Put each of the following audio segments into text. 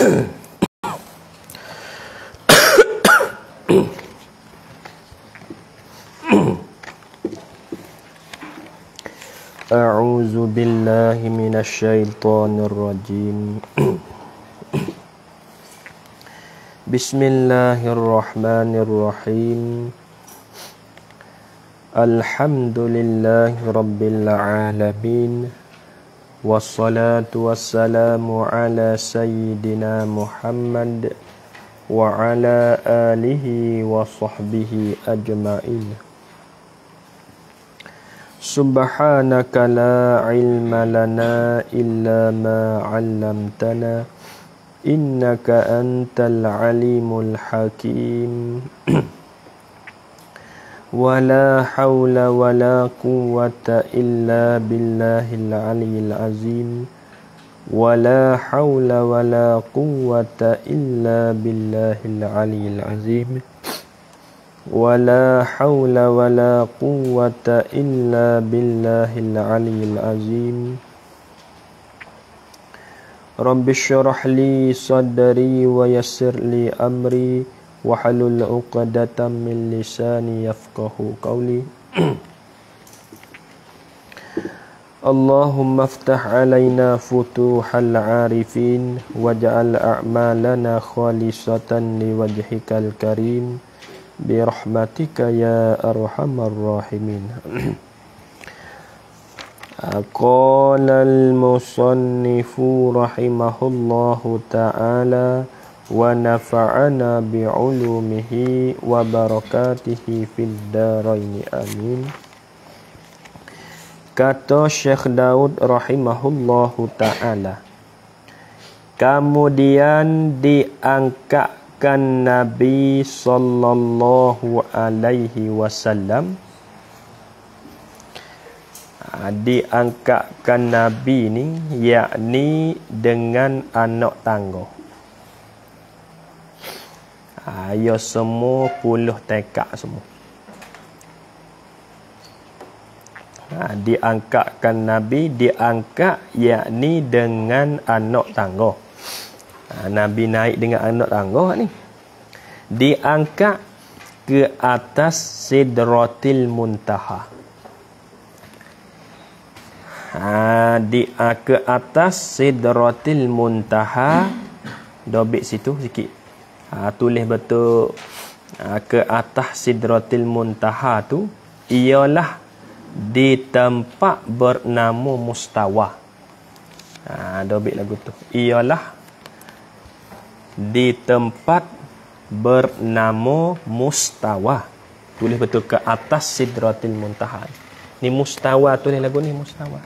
A'udzu billahi minasyaitonir rajim. Bismillahirrahmanirrahim. Alhamdulillahi rabbil alamin. Wassalatu wassalamu ala sayyidina Muhammad wa ala alihi wa sahbihi ajma'in. Subhanaka la ilma lana illa ma 'allamtana innaka antal alimul hakim. Wala hawla wala quwwata illa billahil aliyyil azim. Wala hawla wala quwwata illa billahil aliyyil azim. Wala hawla wala quwwata illa billahil aliyyil azim. Rabbi syrah li sadri wa yassir li amri wahlul 'uqdatam min lisani yafqahu qawli. Allahumma iftah 'alaina futuhal 'arifin waj'al a'malana khalisatan liwajhikal karim birahmatika ya arhamar rahimin. Qala al-musannifu rahimahullahu ta'ala wa nafa'ana bi'ulumihi wa barakatihi fid dharain amin. Kata Syekh Daud rahimahullahu ta'ala, kemudian diangkat Nabi sallallahu alaihi wasallam, diangkatkan Nabi ni yakni dengan anak tangga. Ya semua 10 tekak semua. Diangkatkan Nabi, diangkat yakni dengan anak tangga. Nabi naik dengan anak tangga ni, diangkat ke atas Sidratil Muntaha. Ke atas Sidratil Muntaha. Dobik situ sikit. Tulis betul. Ke atas Sidratil Muntaha tu ialah di tempat bernama Mustawa. Dobik lagu tu. Ialah di tempat bernama Mustawa. Tulis betul ke atas Sidratil Muntaha. Ni Mustawa, tulis lagu ni Mustawa.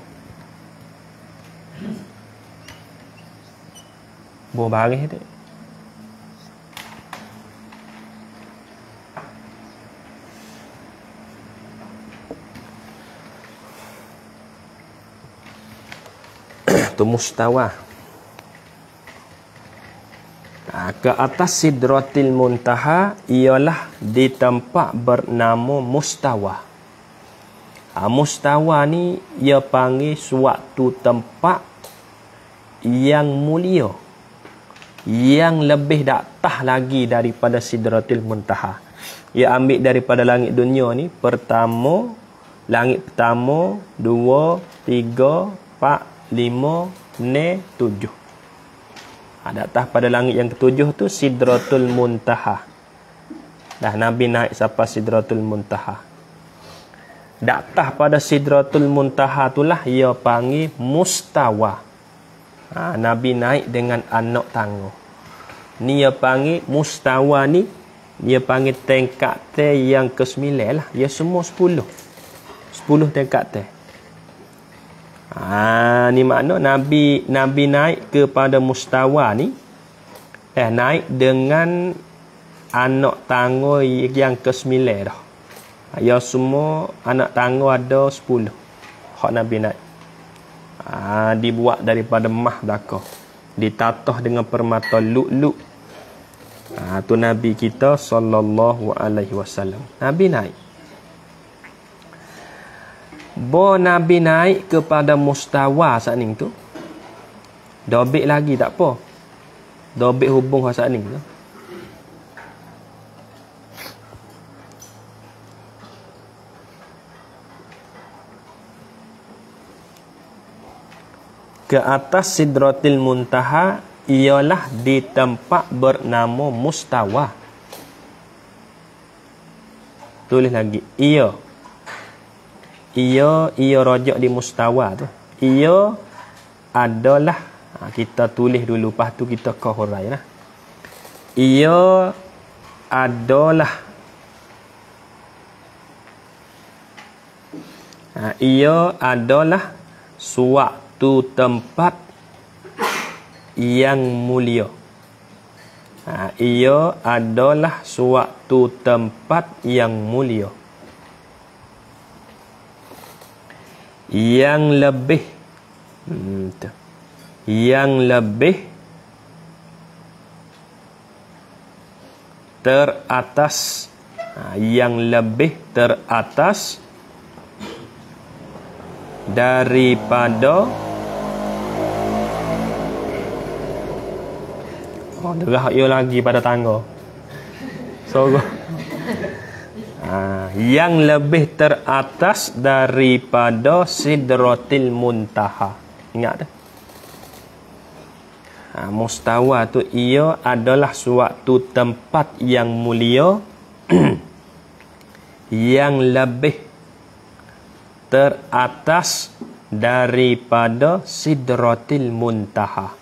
Buah baris tu. Tu Mustawa. Ke atas Sidratil Muntaha ialah di tempat bernama Mustawa. Mustawa ni ia panggil suatu tempat yang mulia, yang lebih atas lagi daripada Sidratil Muntaha. Ia ambil daripada langit dunia ni, pertama, langit pertama, 2, 3, 4, 5, 6, 7. Ada atas pada langit yang ketujuh tu Sidratul Muntaha. Dah Nabi naik sampai Sidratul Muntaha. Dak atas pada Sidratul Muntaha itulah ia panggil Mustawa. Nabi naik dengan anak tangga. Ni ia panggil Mustawa ni, dia panggil tingkat yang ke-9 lah. Ia semua 10. 10 tingkat. Ni makna Nabi naik kepada Mustawa ni, naik dengan anak tangga yang ke-9 dah. Ya semua anak tangga ada 10. Hak Nabi naik. Dibuat daripada emas belaka. Ditatah dengan permata lu'lu'. Tu Nabi kita sallallahu alaihi wasallam. Nabi naik. Nabi naik kepada Mustawa saat ni tu. Dobik lagi tak apa. Dobik hubung hasa ni tu. Ke atas Sidratil Muntaha ialah di tempat bernama Mustawa. Tulis lagi. Ia rojak di Mustawa tu. Ia adalah, kita tulis dulu, lepas tu kita kohurai lah. Ia adalah, ia adalah suatu tempat yang mulia. Ia adalah suatu tempat yang mulia, yang lebih teratas, yang lebih teratas daripada derah ia lagi pada tangga. So yang lebih teratas daripada Sidratil Muntaha. Ingat dah. Mustawa tu ia adalah suatu tempat yang mulia yang lebih teratas daripada Sidratil Muntaha.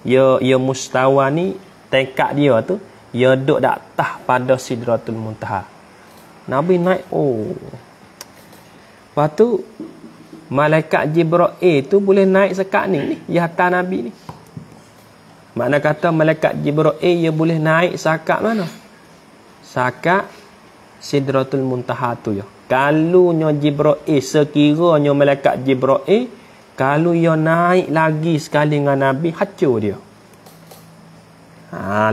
Ya Mustawa ni tingkat dia tu, ia duduk dak atas pada Sidratul Muntaha. Nabi naik, lepas tu malaikat Jibril tu boleh naik sekat ni di atas Nabi ni. Makna kata malaikat Jibril ia boleh naik sekat mana? Sekat Sidratul Muntaha tu ya. Kalau Jibril, sekiranya malaikat Jibril, kalau ia naik lagi sekali dengan Nabi, hancur dia.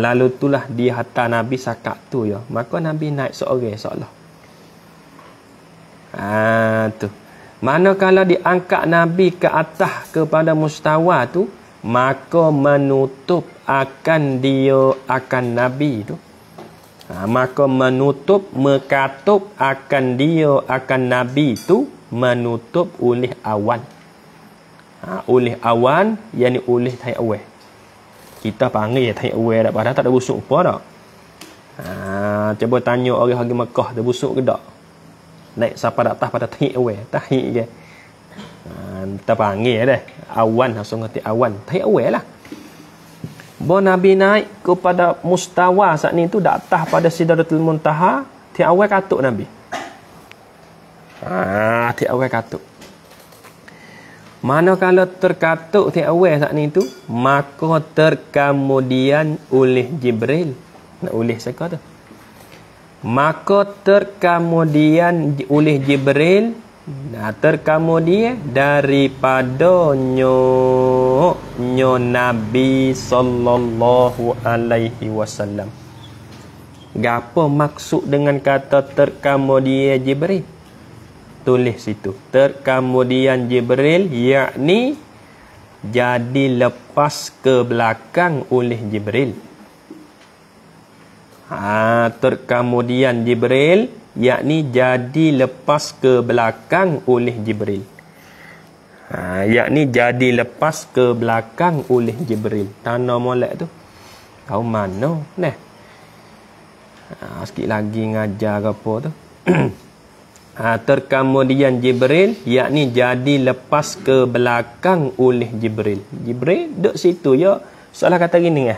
Lalu itulah dia hantar Nabi sakat tu ya. Maka Nabi naik seorang seolah. Tu. Mana kalau diangkat Nabi ke atas kepada Mustawa tu, maka menutup akan dia akan Nabi tu. Maka menutup, mekatup akan dia akan Nabi tu, menutup oleh awan. Oleh awan, yakni oleh tai awal. Kita panggil tai awal dak, padahal tak ada busuk apa dak. Cuba tanya orang pergi Mekah, ada busuk ke tak? Naik siapa dak atas pada tai awal, tai je. Kita panggil dah awan, langsung ngerti awan, tai awal lah. Bahawa Nabi naik kepada Mustawa saat ni tu, dak atas pada Sidratul Muntaha, tai awal katuk Nabi. Tai awal katuk. Mana kalau terkatuk ti awal saat ni tu, maka terkemudian oleh Jibril. Nak oleh siapa tu? Maka terkemudian oleh Jibril, terkemudian daripada nyo Nabi sallallahu alaihi wasallam. Gapo maksud dengan kata terkemudian Jibril? Tulis situ. Terkemudian Jibril, yakni jadi lepas ke belakang oleh Jibril. Terkemudian Jibril, yakni jadi lepas ke belakang oleh Jibril. Yakni jadi lepas ke belakang oleh Jibril. Tanah molek tu. Kau mana? Nah. Sikit lagi ngajar apa tu. Terkemudian Jibril, yakni jadi lepas ke belakang oleh Jibril. Jibril duduk situ ya. Soalan kata gini ya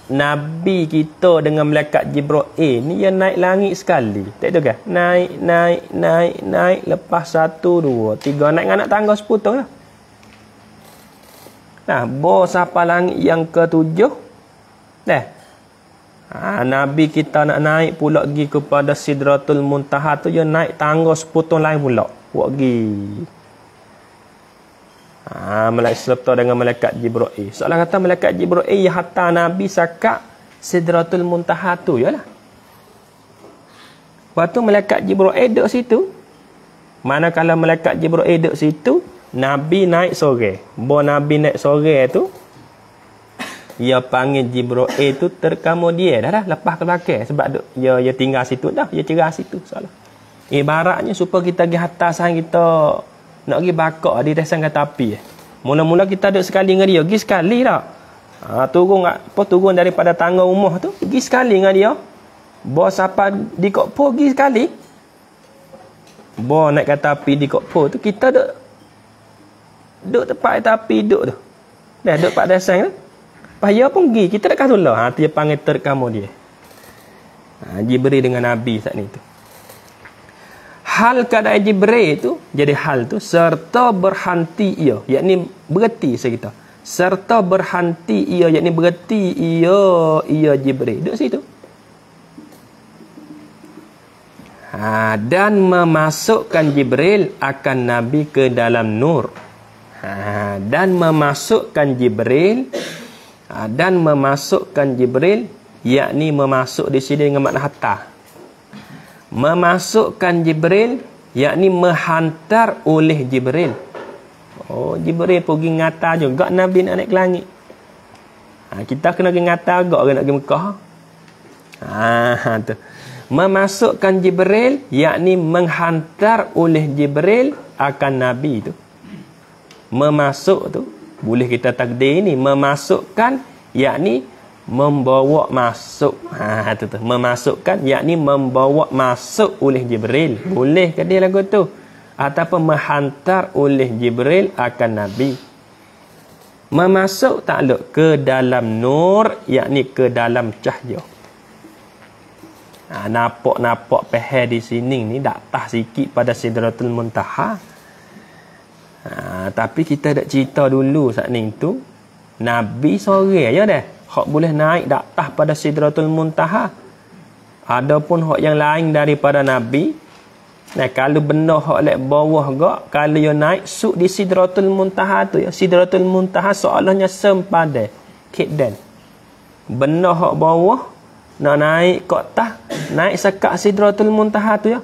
Nabi kita dengan malaikat Jibril ni ya naik langit sekali. Tak tahu ke? Naik lepas 1 2 3 naik anak tangga seputong lah. Siapa langit yang ke-7? Nabi kita nak naik pula pergi kepada Sidratul Muntaha tu, dia naik tangga sepotong lain pula. Buat pergi. Malaikat serta dengan malaikat Jibril. Soalan kata malaikat Jibril yang hantar Nabi sakat Sidratul Muntaha tu yalah. Lepas tu malaikat Jibril duduk situ. Manakala malaikat Jibril duduk situ, Nabi naik sore. Bahawa Nabi naik sore tu, Dia panggil Jibril tu terkemudian dah lepas ke belakang sebab dia tinggal situ dah, dia cerah situ salah. Ibaratnya supaya kita pergi atasan kita nak pergi bakar di desan kata api. Mula-mula kita duduk sekali dengan dia, pergi sekali dah. Turun daripada tangga rumah tu, pergi sekali dengan dia. Bos apa di kokpo pergi sekali. Bos naik kata api di kokpo tu, kita duduk tempat kata api duduk tu. Dah duduk pada desan tu. Payah pun pergi, kita dekat tu lah. Dia panggil terkamu dia. Jibril dengan Nabi saat ni tu. Hal keadaan Jibril tu, jadi hal tu, serta berhenti ia, yakni berhenti kita. Serta berhenti ia, yakni berhenti ia Jibril. Duduk situ. Dan memasukkan Jibril akan Nabi ke dalam nur. Dan memasukkan Jibril yakni memasuk di sini dengan makna hantar. Memasukkan Jibril yakni menghantar oleh Jibril. Jibril pergi ngata juga Nabi nak naik ke langit. Kita kena pergi ngata agak nak pergi Mekah. Tu. Memasukkan Jibril yakni menghantar oleh Jibril akan Nabi tu. Memasuk tu boleh kita takdir ni, memasukkan yakni membawa masuk. Tu. Memasukkan yakni membawa masuk oleh Jibril. Boleh ke dia lagu tu? Ataupun menghantar oleh Jibril akan Nabi. Memasuk takluk ke dalam nur, yakni ke dalam cahaya. Nampak pehel di sini ni datah sikit pada Sidratul Muntaha. Tapi kita dak cerita dulu saat ni tu Nabi sore aja dah hak boleh naik datah pada Sidratul Muntaha. Adapun hak yang lain daripada Nabi, kalau benda hak lek bawah gak, kalau dia naik suk di Sidratul Muntaha tu ya, Sidratul Muntaha seolahnya sempadan kiddan. Benda hak bawah nak naik ke atas, naik sekak Sidratul Muntaha tu ya.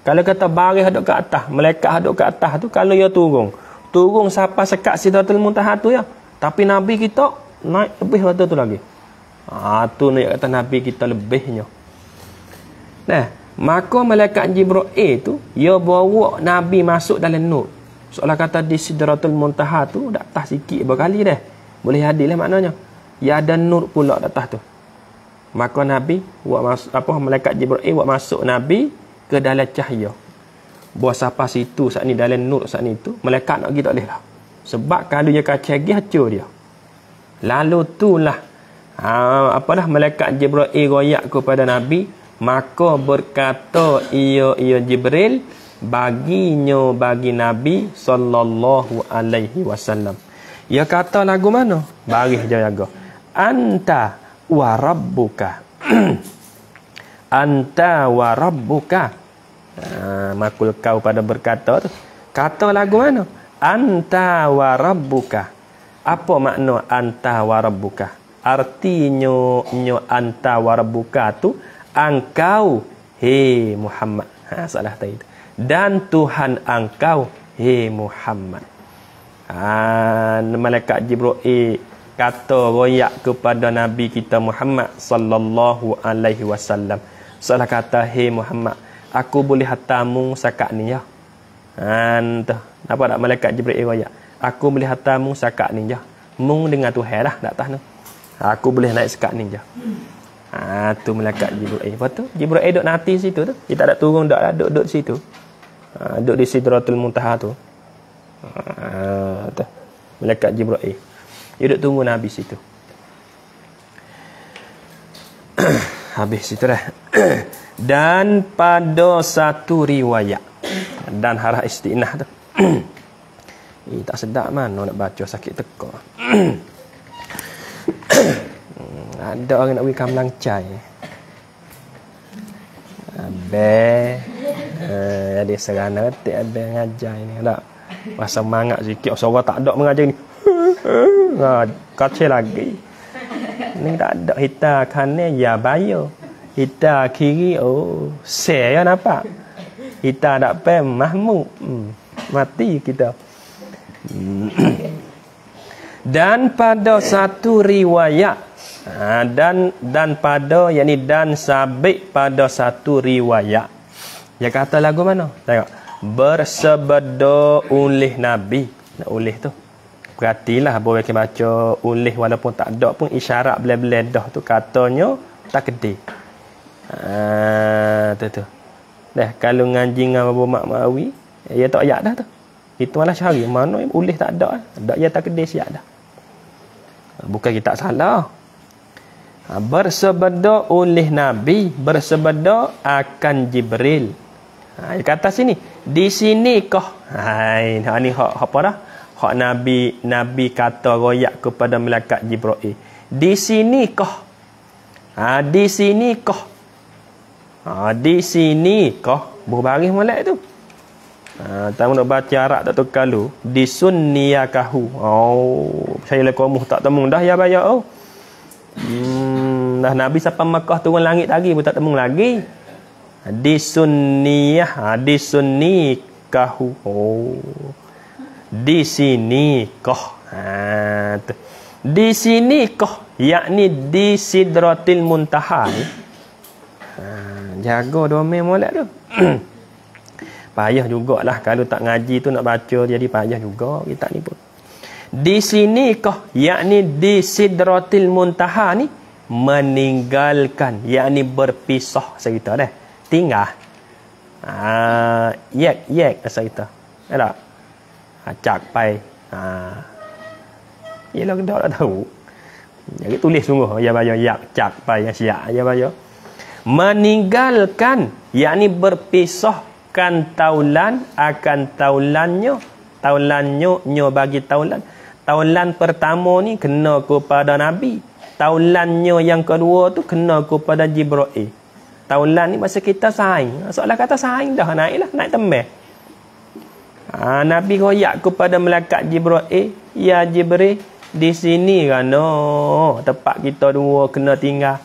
Kalau kata baris duduk ke atas, malaikat duduk ke atas tu, kalau dia turun sampai sekak Sidratul Muntaha tu ya. Tapi Nabi kita naik lebih waktu tu lagi. Tu nak kata Nabi kita lebihnya. Nah, maka malaikat Jibril tu dia bawa Nabi masuk dalam nur. Seolah kata di Sidratul Muntaha tu dak atas sikit berkali dah. Boleh hadil lah maknanya. Ya ada nur pula atas tu. Maka Nabi malaikat Jibril buat masuk Nabi ke dalam cahaya. Buat siapa situ saat ni dalam nur saat ni tu, malaikat nak pergi tak boleh lah. Sebab kalau dia kacagi hacur dia. Lalu itulah malaikat Jibril royak kepada Nabi, maka berkata ia Jibril bagi Nabi sallallahu alaihi wasallam. Ia kata lagu mana? Baris je jaga. Anta wa rabbuka. Anta wa rabbuka. Makul kau pada berkata tu. Kata lagu mana? Anta wa rabbuka. Apa makna anta wa rabbuka? Artinya anta wa rabbuka tu engkau he Muhammad. Salah tadi. Dan Tuhan engkau he Muhammad. Malaikat Jibril kata royak kepada Nabi kita Muhammad sallallahu alaihi wasallam. Salah kata he Muhammad, aku boleh hatamu sakak ni ya. Apa tak malaikat Jibril royak? Aku boleh hatamu sakak ni ya. Mung dengan Tuhan lah dak tahu. Aku boleh naik sakak ni ya. Tu malaikat Jibril. Lepas tu Jibril duduk nanti situ tu. Dia tak ada turun dak duduk situ. Duduk di Sidratul Muntaha tu. Tu malaikat Jibril. Dia duduk tunggu Nabi situ. Habis situ dah. Dan pada satu riwayat dan harah istinah tu. Tak sedap mana nak baca sakit teka. Ada orang nak beri kamlang cai. Ada serana tak ada ngajar ni tak. Rasa semangat sikit suara tak ada mengajar ni. Kacau lagi. Ni tak ada hita kanan ya bayo. Hita kiri saya nampak. Hita tak pem mahmud. Mati kita. Dan pada satu riwayat dan pada yakni dan sabit pada satu riwayat. Dia kata lagu mana? Tengok. Bersabda oleh Nabi. Nak oleh tu. Perhatilah boleh kita baca oleh walaupun tak ada pun isyarat belah-belah tu katanya tak kedai. Tu. Dah kalau ngaji dengan Bapak Mak Mawi, ya tak ayat dah tu. Itu malah cari mana oleh tak ada. Ada ya tak kedai siap dah. Bukan kita tak salah. Bersabda oleh Nabi, bersabda akan Jibril. Dia kata sini, di sini kah. Ni hak apa dah? Hak Nabi kata royak kepada malaikat Jibril. Di sini kah. Di sini kah. Di sini kah. Berbaris molek tu. Tahu nak baca Arab tak terkalu. Di sunniyakahu. Saya lekomuh tak temung dah ya bayar. Dah Nabi sampai Makkah turun langit lagi pun tak temung lagi. Di sunniyah. Di sunnikahu. Di sini kah. Di sini kah. Yakni di Sidratil Muntaha. Jaga domain molek tu. Payah jugalah kalau tak ngaji tu nak baca jadi payah juga kita ni pun. Di sini kah yakni di Sidratil Muntaha ni meninggalkan yakni berpisah saya kata dah. Tinggal. Yek saya kata. Ada. Cak pai. Yalah kita tak tahu. Jadi tulis sungguh ya bayar yak cak pai yang siap ya bayar. Meninggalkan yakni berpisahkan taulan akan taulannya bagi taulan pertama ni kena kepada Nabi, taulannya yang kedua tu kena kepada Jibril. Taulan ni masa kita saing, soalan kata saing dah naik tembel. Nabi royak kepada malaikat Jibril, ya Jibril di sini kan tempat kita dua kena tinggal.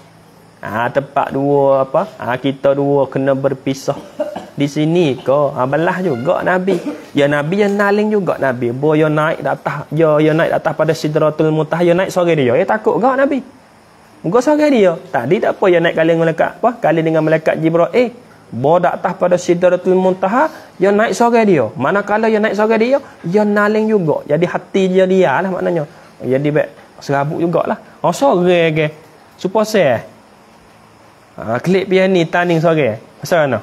Tempat dua apa? Kita dua kena berpisah. Di sini kau belah juga Nabi. Ya Nabi yang naling juga Nabi. Boyo naik atas, yo naik atas pada Sidratul Muntaha, yo naik sore dia. Takut gak Nabi. Muka sore dia. Tadi tak apa yo naik kali malaikat apa? Kali dengan malaikat Jibril. Bo dak atas pada Sidratul Muntaha, yo naik sore dia. Manakala yo naik sore dia, yo naling juga. Jadi hati dia lah maknanya. Jadi baik serabut jugalah. Sore ke. Supaya klik pian ni taning sore. Pasal mana?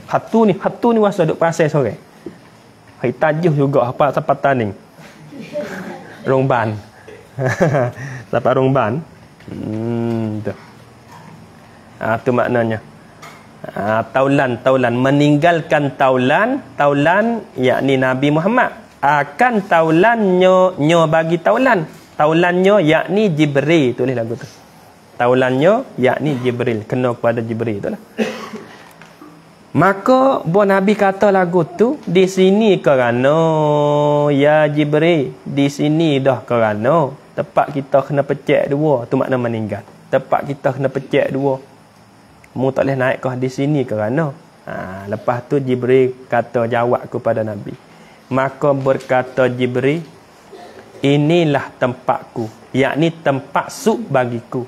Hatu ni masa duk pasal sore. Hai tajuh juga apa sampai taning. Rongban. Sampai rongban. Tu. Tu maknanya. Taulan meninggalkan taulan yakni Nabi Muhammad akan taulannya bagi taulannya yakni Jibril, tulis lagu tu. Taulannya yakni Jibril, kena kepada Jibril itulah. Maka Nabi kata lagu tu di sini kerana ya Jibril, di sini dah kerana tempat kita kena pecek dua, tu makna meninggal. Tempat kita kena pecek dua. Mu tak boleh naik kah di sini kerana. Lepas tu Jibril kata jawab kepada Nabi. Maka berkata Jibril, inilah tempatku, yakni tempat sud bagiku.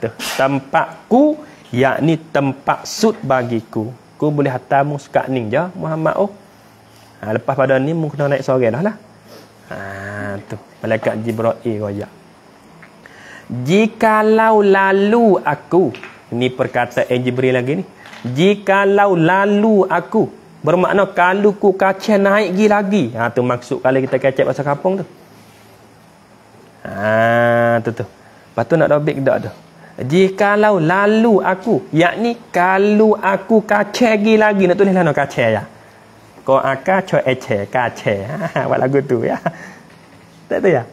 Tu tempatku yakni tempat sud bagiku. Ku boleh hatamu sekat ni je Muhammad lepas pada ni mu kena naik sore dah lah. Tu malaikat Jibril royak. Jikalau lalu aku, ini perkataan Jibril lagi ni. Jikalau lalu aku, bermakna kalau ku kacau naik lagi. Tu maksud kalau kita kacau pasal kampung tu. Tu. Lepas tu nak dobik dak tu. Jikalau lalu aku, yakni kalau aku kacau lagi, nak tulislah nak kacau ya. Ko aka cho kacau. Buat lagu tu ya. Tak tu ya.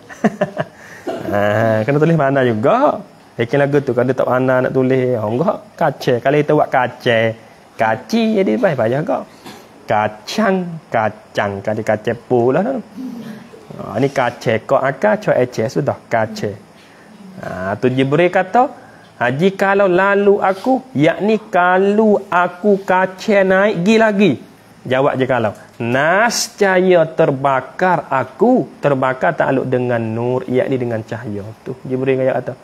Kena tulis mana juga. Bikin lagu tu kalau tak mana nak tulis enggak kacau. Kalau kita buat kacau, kaci jadi payah kau. Kacang kalau kacau pula tu. Ni kacau ko aka cho sudah kacau. Tu Jibril kata, jikalau lalu aku, yakni kalau aku kacau naik lagi. Jawab je kalau. Nascaya terbakar aku. Terbakar takluk dengan nur, yakni dengan cahaya. Tu Jibril kata,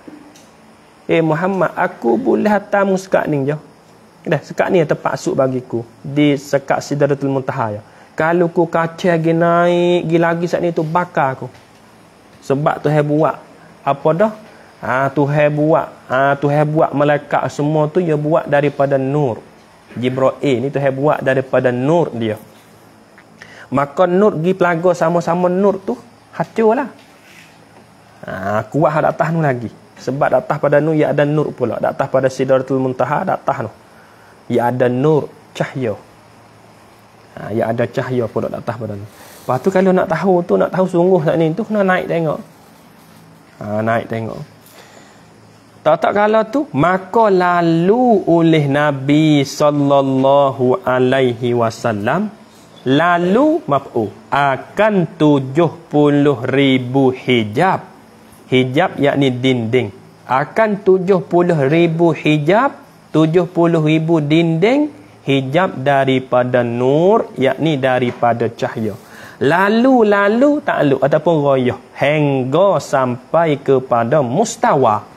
Muhammad, aku boleh hatamu sekat ni je. Dah, sekat ni tempat suk bagiku. Di sekat Sidratul Muntaha ya. Kalau ku kacau lagi naik, lagi saat ni tu bakar aku. Sebab Tuhan buat apa dah? Tuhan buat malaikat semua tu dia buat daripada nur. Jibril ni Tuhan buat daripada nur dia. Maka nur pergi pelaga sama-sama nur tu hancurlah. Kuat hak atas nu lagi. Sebab atas pada nur ia ada nur pula. Atas pada Sidratul Muntaha atas tu. Ia ada nur cahaya. Ia ada cahaya pula atas pada tu. Lepas tu kalau nak tahu sungguh saat ni tu kena naik tengok. Naik tengok. Tak kalau tu maka lalu oleh Nabi sallallahu alaihi wasallam akan 70,000 hijab yakni dinding, akan 70,000 hijab, 70,000 dinding hijab daripada nur yakni daripada cahaya. Lalu takluk ataupun royah hingga sampai kepada mustawa.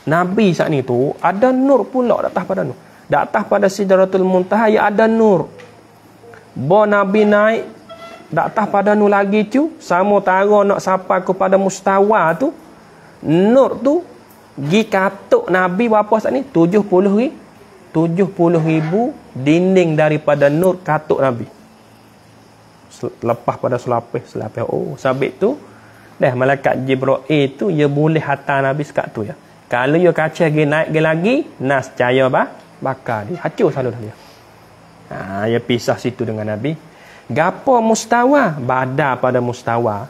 Nabi saat ni tu ada nur pula di atas pada nur. Di atas pada Sidratul Muntaha ya ada nur. Nabi naik di atas pada nur lagi tu, sama tara nak sampai kepada mustawa tu, nur tu gi katuk Nabi berapa saat ni? 70,000 dinding daripada nur katuk Nabi. Lepas pada selapis. Sabit tu dah malaikat Jibril tu dia boleh hantar Nabi sekat tu ya. Kalau dia kacau naik lagi, nas cahaya bakar dia. Hancur selalu dia. Dia pisah situ dengan Nabi. Gapo mustawa? Badar pada mustawa.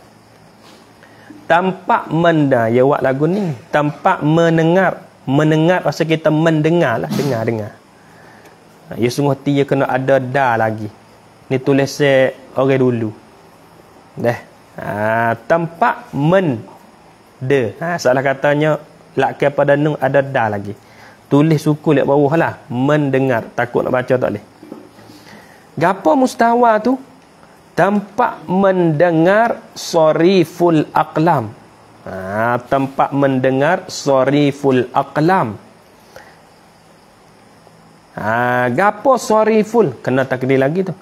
Tempat dia buat lagu ni. Tempat mendengar. Mendengar rasa kita mendengar lah. Dengar. Ya sungguh dia kena ada dah lagi. Ni tulis orang dulu. Dah. Tempat salah katanya lak pada nun ada dah lagi. Tulis suku lihat bawah lah. Mendengar. Takut nak baca tak boleh. Gapo mustawa tu? Tempat mendengar soriful aqlam. Tempat mendengar soriful aqlam. Gapo soriful? Kena takdir lagi tu.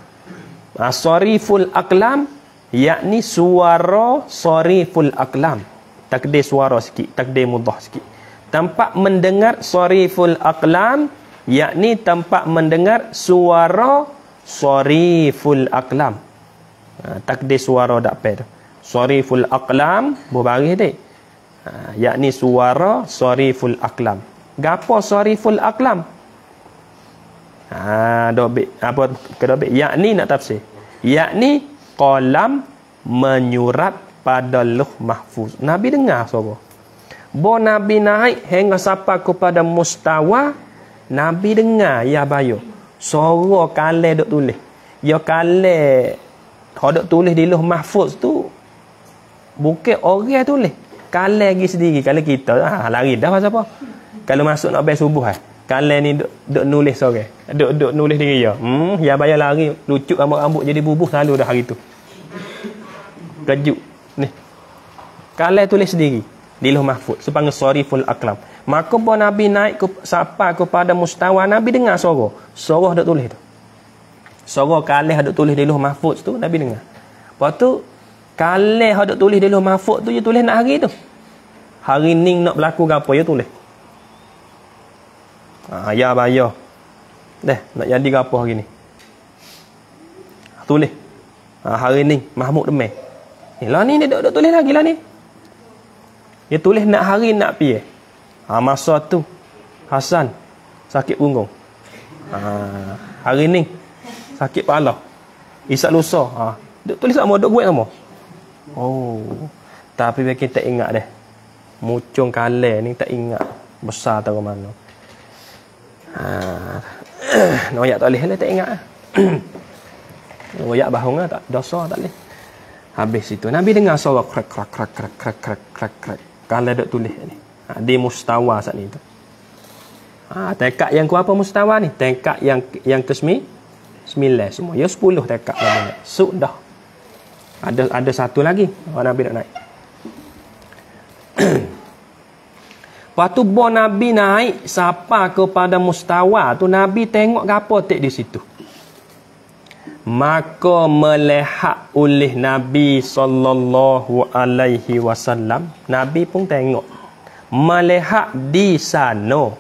Soriful aqlam yakni suara soriful aqlam. Takdir suara sikit, takdir mudah sikit. Tempat mendengar soriful aqlam yakni tempat mendengar suara soriful aqlam. Takdir suara dak pe tu. Soriful aqlam berbaris dik. Yakni suara soriful aqlam. Gapo soriful aqlam? Apa kedobek? Yakni nak tafsir. Yakni qalam menyurat pada Lauh Mahfuz. Nabi dengar suara. Nabi naik hingga sampai kepada mustawa, Nabi dengar ya bayo. Suara kale dok tulis. Ya kale dok tulis di Lauh Mahfuz tu bukan orang tulis. Kale lagi sendiri. Kalau kita lari dah pasal apa? Kalau masuk nak bayar subuh kale ni dok nulis seorang. Dok nulis diri ya. Ya bayo lari lucut rambut jadi bubuh selalu dah hari tu. Kejut. Ni. Kalian tulis sendiri di Lauh Mahfuz sepanggil soriful aqlam. Maka Nabi naik sampai kepada mustawa, Nabi dengar suara. Suara dak tulis tu. Suara kalian dak tulis di Lauh Mahfuz tu Nabi dengar. Lepas tu kalian dak tulis di Lauh Mahfuz tu dia tulis nak hari tu. Hari ni nak berlaku ke apa dia tulis. Ya bayar. Dah nak jadi ke apa hari ni. Tulis. Hari ni Mahmud Demai. Lah ni dia dok tulis lagi lah ni. Dia tulis nak hari nak pi. Masa tu Hasan sakit punggung. Hari ni sakit kepala. Isak lusa. Dok tulis sama, dok buat sama. Tapi kita tak ingat dah. Mucung kale ni tak ingat besar tahu mana. Noyak tak boleh lah tak ingat. Noyak bahung tak dosa tak boleh. Habis itu Nabi dengar suara krak. Kalau dok tulis ni. Di mustawa saat ni tu. Tingkat yang ke apa mustawa ni? Tingkat yang ke 9 semua. Ya 10 tekak Nabi naik. Sudah. Ada satu lagi orang Nabi nak naik. Lepas tu Nabi naik sampai kepada mustawa tu, Nabi tengok gapo tek di situ. Maka melihat oleh Nabi sallallahu alaihi wasallam, Nabi pun tengok. Melihat di sana.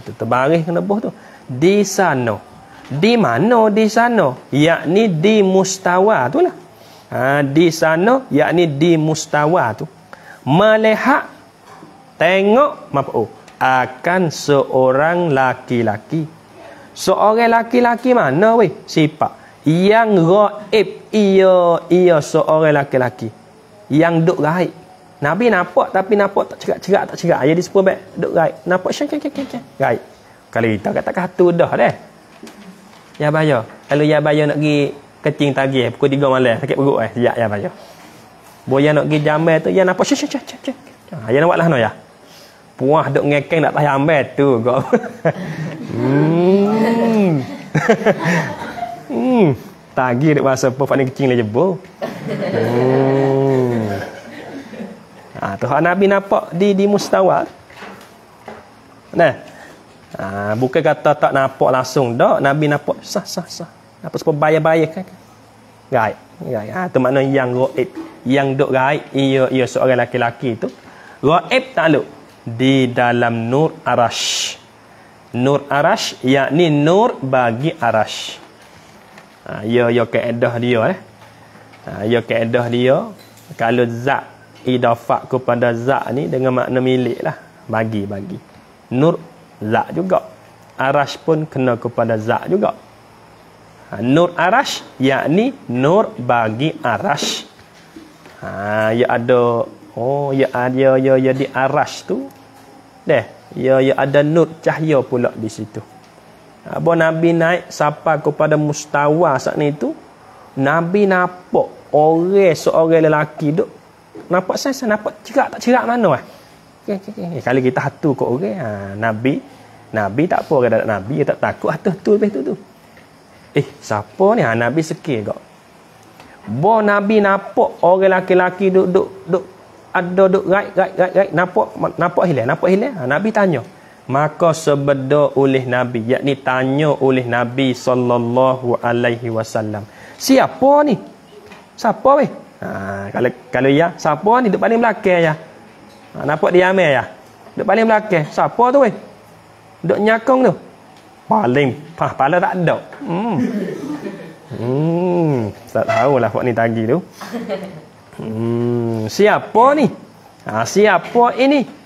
Tu terbaris kena buh tu. Di sana. Di mana di sana? Yakni di mustawa tu lah. Di sana, yakni di mustawa tu. Melihat, tengok, akan seorang laki-laki. Seorang laki-laki mana weh? Sifat. Yang gaib, ia seorang laki-laki. Yang duk gaib. Nabi nampak tapi nampak tak cerak-cerak, tak cerak. Jadi sepuluh baik duk gaib. Nampak syek gaib. Kalau kita kata kata dah deh. Ya bayar. Kalau ya bayar nak pergi kecing tagih pukul 3 malam sakit perut ya bayar. Boya nak pergi jamai tu ya nampak syek. Ya nampak lah no ya. Puah duk ngekeng nak tayang jamai tu kau. Tagih duk masa apa ni kecing lah jebol. Tu hak Nabi nampak di mustawa. Nah. Bukan kata tak nampak langsung dak, Nabi nampak sah. Apa sebab bayar kan? Gaib. Tu makna yang gaib, yang duk gaib ia seorang laki-laki tu. Gaib takluk di dalam nur arash. Nur arash yakni nur bagi arash. Ya kaedah dia ya kaedah dia kalau zat idafah kepada zat ni dengan makna milik lah, bagi nur zat juga, arash pun kena kepada zat juga. Nur arash yakni nur bagi arash. Ya ada ya di arash tu deh ya ada nur cahaya pula di situ. Nabi naik sampai kepada mustawa saat ni tu, Nabi nampak seorang lelaki duk nampak saya nampak cerak tak cerak mana Kalau kita hatu kat orang, Nabi tak apa kada Nabi tak takut hatu lebih tu. Siapa ni? Nabi sekir kau. Nabi nampak orang laki-laki duk ada duk gaib nampak hilang. Nabi tanya. Maka sebeda oleh Nabi, yakni tanya oleh Nabi sallallahu alaihi wasallam. Siapa ni? Siapa weh? Kalau ya, siapa ni duk paling belakang ya? Nampak dia amai ya? Duk paling belakang. Siapa tu weh? Duk nyakong tu. Paling pala tak ada. Tak tahulah pak ni tagi tu. Siapa ni? Siapa ini?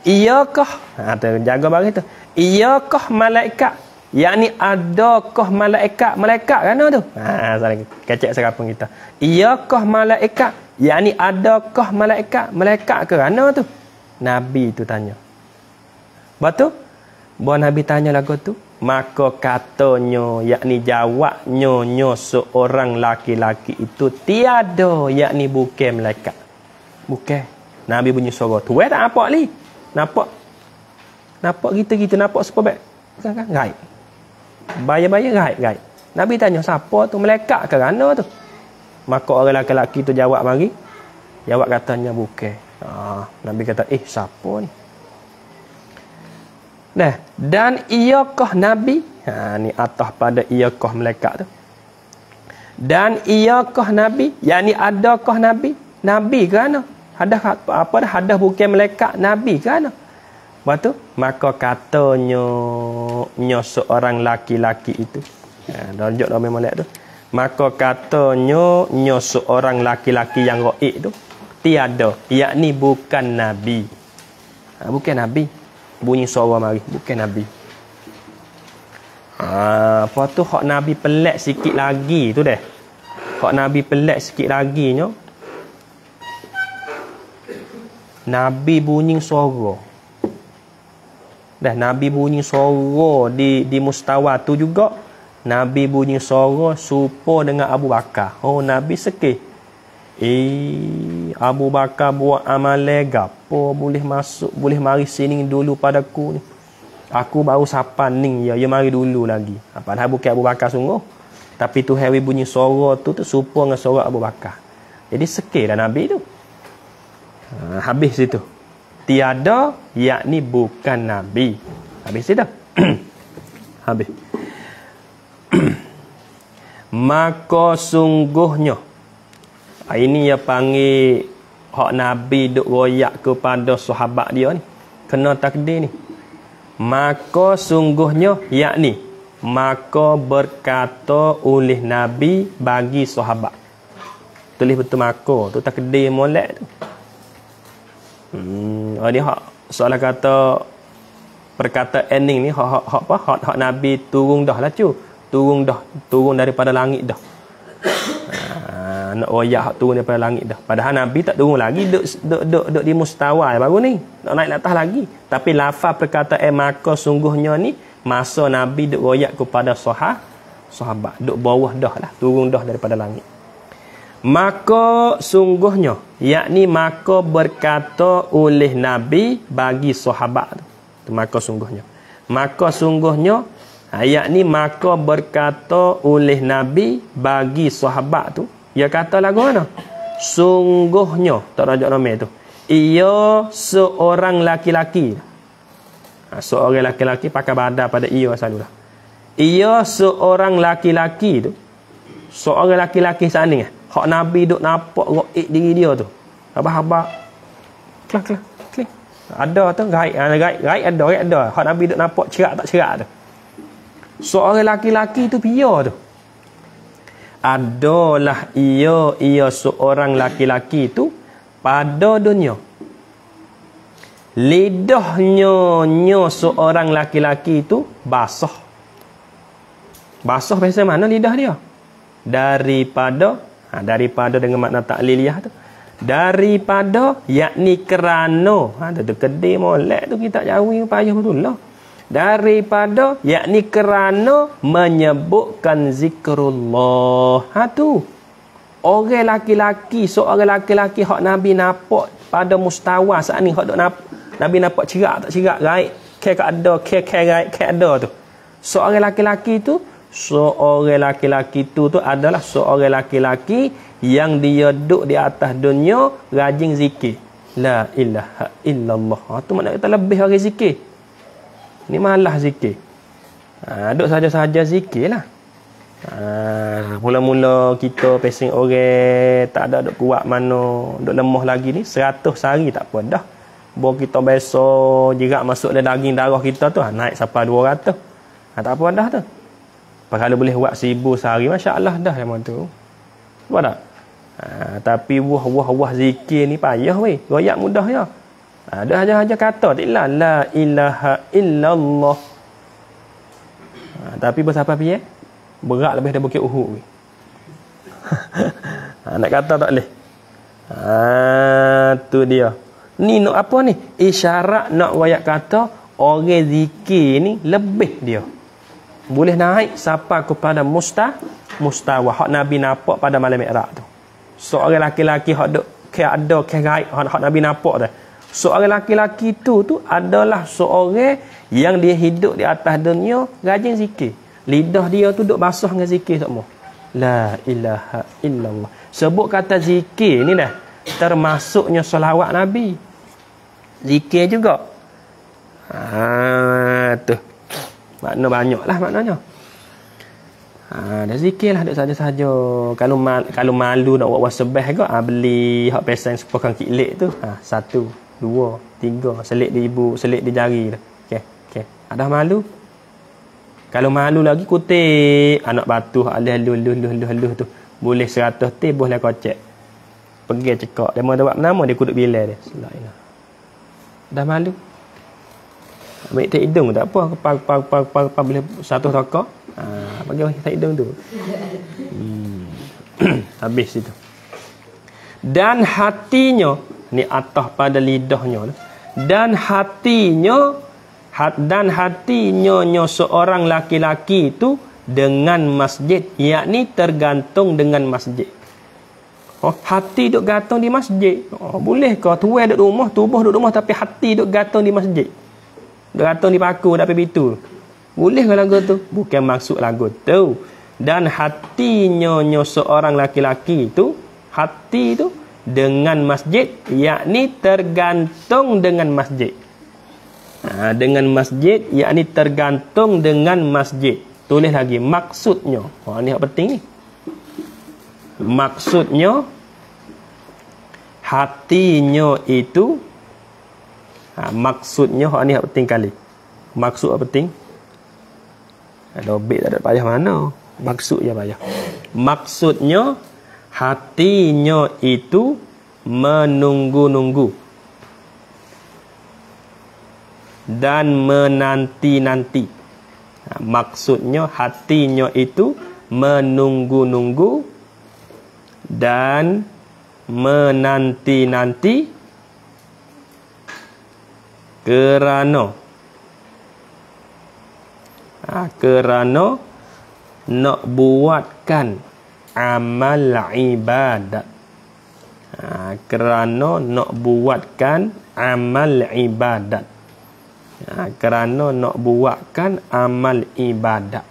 Iyakah? Jaga bagi tu. Iyakah malaikat? Yakni adakah malaikat kan tu? Salah kecek serapun kita. Iyakah malaikat? Yakni adakah malaikat ke mana tu? Nabi tu tanya. Betul? Nabi tanya lagu tu, maka katanya yakni jawabnya seorang laki-laki itu tiada, yakni bukan malaikat. Bukan. Nabi bunyi suara tu. Tak nampak ni. Nampak gitu nampak sebab kan gaib. Bayar gaib. Nabi tanya siapa tu, malaikat ke mana tu? Maka orang lelaki tu jawab mari. Jawab katanya bukan. Nabi kata siapa ni? Dan iyakah Nabi? Ni atas pada iyakah malaikat tu. Dan iyakah Nabi? Yakni adakah Nabi? Nabi ke mana? Hadah bukan malaikat, Nabi ke mana? Lepas tu, maka katanya seorang laki-laki itu. Darjat dah memang lihat tu. Maka katanya seorang laki-laki yang gaib tu tiada, yakni bukan Nabi. Bukan Nabi. Bunyi suara mari, bukan Nabi. Apa tu hak Nabi pelik sikit lagi tu deh. Hak Nabi pelik sikit lagi nya. Nabi bunyi suara. Nabi bunyi suara di mustawa tu juga. Nabi bunyi suara serupa dengan Abu Bakar. Nabi sekir. Abu Bakar buat amalan gapo boleh masuk, boleh mari sini dulu padaku ni. Aku baru sapan ning ya mari dulu lagi. Padahal bukan Abu Bakar sungguh. Tapi tu hari bunyi suara tu serupa dengan suara Abu Bakar. Jadi sekirlah Nabi tu. Habis situ. Tiada yakni bukan Nabi. Habis situ. Habis. Maka sungguhnya. Ini yang panggil hak Nabi duk royak kepada sahabat dia ni. Kena takdir ni. Maka sungguhnya yakni maka berkata oleh Nabi bagi sahabat. Tulis betul maka tu takdir molek tu. Dia hak soalan kata perkataan ending ni hak Nabi turun dah lah cu. Turun daripada langit dah. Nak royak hak turun daripada langit dah. Padahal Nabi tak turun lagi, duduk di mustawa baru ni. Nak naik atas lagi. Tapi lafaz perkataan maka sungguhnya ni masa Nabi duk royak kepada sahabat. Duk bawah dah lah, turun dah daripada langit. Maka sungguhnya, yakni maka berkata oleh Nabi bagi sahabat tu. Maka sungguhnya. Maka sungguhnya, yakni maka berkata oleh Nabi bagi sahabat tu. Dia kata lagu mana? Sungguhnya, tak rajuk nama tu. Ia seorang laki-laki. Seorang laki-laki pakai badar pada ia selalu dah. Ia seorang laki-laki tu. Seorang laki-laki sana ni. Hak Nabi duk nampak roik diri dia tu. Habaq-habaq. Klik. Ada tu gaib ada. Hak Nabi duk nampak cerak tak cerak tu. Seorang laki-laki tu pia tu. Adalah ia seorang laki-laki tu pada dunia. Lidahnya seorang laki-laki tu basah. Basah biasa mana lidah dia? Daripada dengan makna takliliyah tu. Daripada yakni kerana. Tu kedai molek tu kita jawi payah betul lah. Daripada yakni kerana menyebutkan zikrullah. Tu orang laki-laki, seorang laki-laki hak Nabi nampak pada mustawa saat ni hak dok Nabi nampak cerak tak cerak gaib ke ada ke gaib ke ada tu. Seorang laki-laki tu adalah seorang laki-laki yang dia duduk di atas dunia rajin zikir. La ilaha illallah. Tu makna kita lebih orang zikir. Ni malah zikir. Duk saja-saja zikir lah. Mula-mula kita pesing orang tak ada duk kuat mana, duk lemah lagi ni 100 sehari tak apa dah. Bawa kita besok jerak masuk dalam daging darah kita tu naik sampai 200. Tak apa dah tu. Kalau boleh buat 1000 sehari masya-Allah dah memang tu. Nampak tak? Tapi wah zikir ni payah weh. Royak mudah ya. Ada aja kata taklah la ilaha illallah. Tapi berapa piye? Berat lebih dari Bukit Uhud. Nak kata tak boleh. Tu dia. Ni nak apa ni? Isyarat nak royak kata orang zikir ni lebih dia. Boleh naik sampai kepada mustawa hak Nabi nampak pada malam Mi'raj tu. Seorang laki-laki hak duk ke ada ke gaib hak Nabi nampak tu. Seorang laki-laki tu adalah seorang yang dia hidup di atas dunia rajin zikir. Lidah dia tu duk basah dengan zikir semua. La ilaha illallah. Sebut kata zikir ni dah termasuknya selawat Nabi. Zikir juga. Tu. Makna banyaklah maknanya. Dah zikir lah duk saja-saja. Kalau malu nak buat wasbah ke beli hak pesan sepakan kilik tu. 1 2 3 selit di ibu, selit di jari tu. Okey. Ada malu? Kalau malu lagi kutip anak batu halus tu. Boleh 100 teh boleh kocek. Pergi cekak. Dia mau buat nama dia kuduk bilai dia. Bismillah. Dah malu. Ambil tak hidung tak apa. Pak boleh 100 rokok. Bagi tak hidung tu. Habis itu. Dan hatinya ni atas pada lidahnya dan hatinya seorang laki-laki itu dengan masjid, yakni tergantung dengan masjid. Hati duk gantung di masjid. Boleh ke tuai duk rumah, tubuh duk rumah tapi hati duk gantung di masjid? Duk gantung di paku dak pitu. Boleh ke lagu tu? Bukan maksud lagu tu. Dan hatinya seorang laki-laki tu, hati tu dengan masjid, yakni tergantung dengan masjid. Dengan masjid, yakni tergantung dengan masjid. Tulis lagi maksudnya. Ni yang penting ni. Maksudnya hatinya itu maksudnya ni yang penting kali. Maksud apa penting? Ada obek tak ada payah mana. Maksud je payah. Maksudnya hatinya itu menunggu-nunggu dan menanti-nanti. Maksudnya hatinya itu menunggu-nunggu dan menanti-nanti kerana nak buatkan amal ibadat. Kerana nak buatkan amal ibadat. Kerana nak buatkan amal ibadat.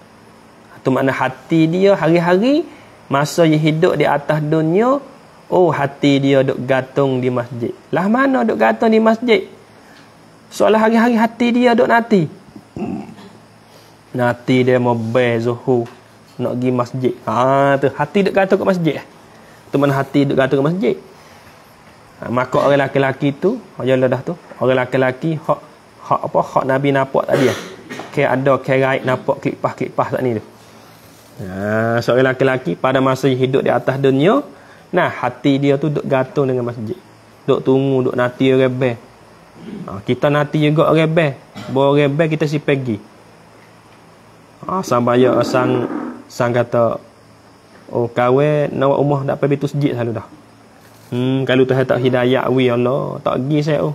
Itu makna hati dia hari-hari masa dia hidup di atas dunia, hati dia duk gantung di masjid. Lah mana duk gantung di masjid? Soalan hari-hari hati dia duk nanti. Nanti dia mau zuhur nak pergi masjid. Tu hati duk gantung kat masjid. Tu mana hati duk gantung kat masjid. Maka orang lelaki tu, dah tu, orang lelaki hak Nabi nampak tadi ada kerai nampak klipah tak ni tu. Seorang lelaki pada masa hidup di atas dunia, hati dia tu duk gantung dengan masjid. Duk tunggu, duk nanti rebel. Kita nanti juga rebel. Bawa rebel kita si pergi. Sampai sang kata kawan nak rumah dak pergi tu sejid selalu dah. Kalau Tuhan tak hidayah Allah tak pergi saya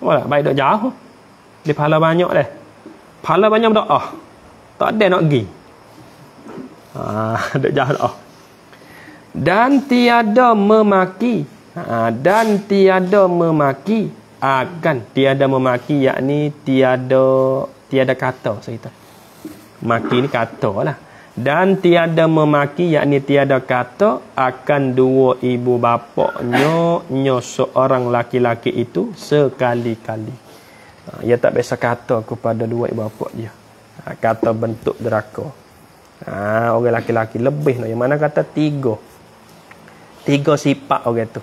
baik dok jauh. Dia pahala banyak dah. Pahala banyak berdoa. Tak ada nak pergi. Dok jauh doa. Dan tiada memaki. Dan tiada memaki tiada memaki, yakni tiada kata cerita. Maki ni kata lah. Dan tiada memaki, yakni tiada kata akan dua ibu bapaknya seorang laki-laki itu sekali-kali. Ia tak biasa kata kepada dua ibu bapak dia. Kata bentuk deraka. Orang laki-laki lebih. Yang mana kata tiga sifat orang tu.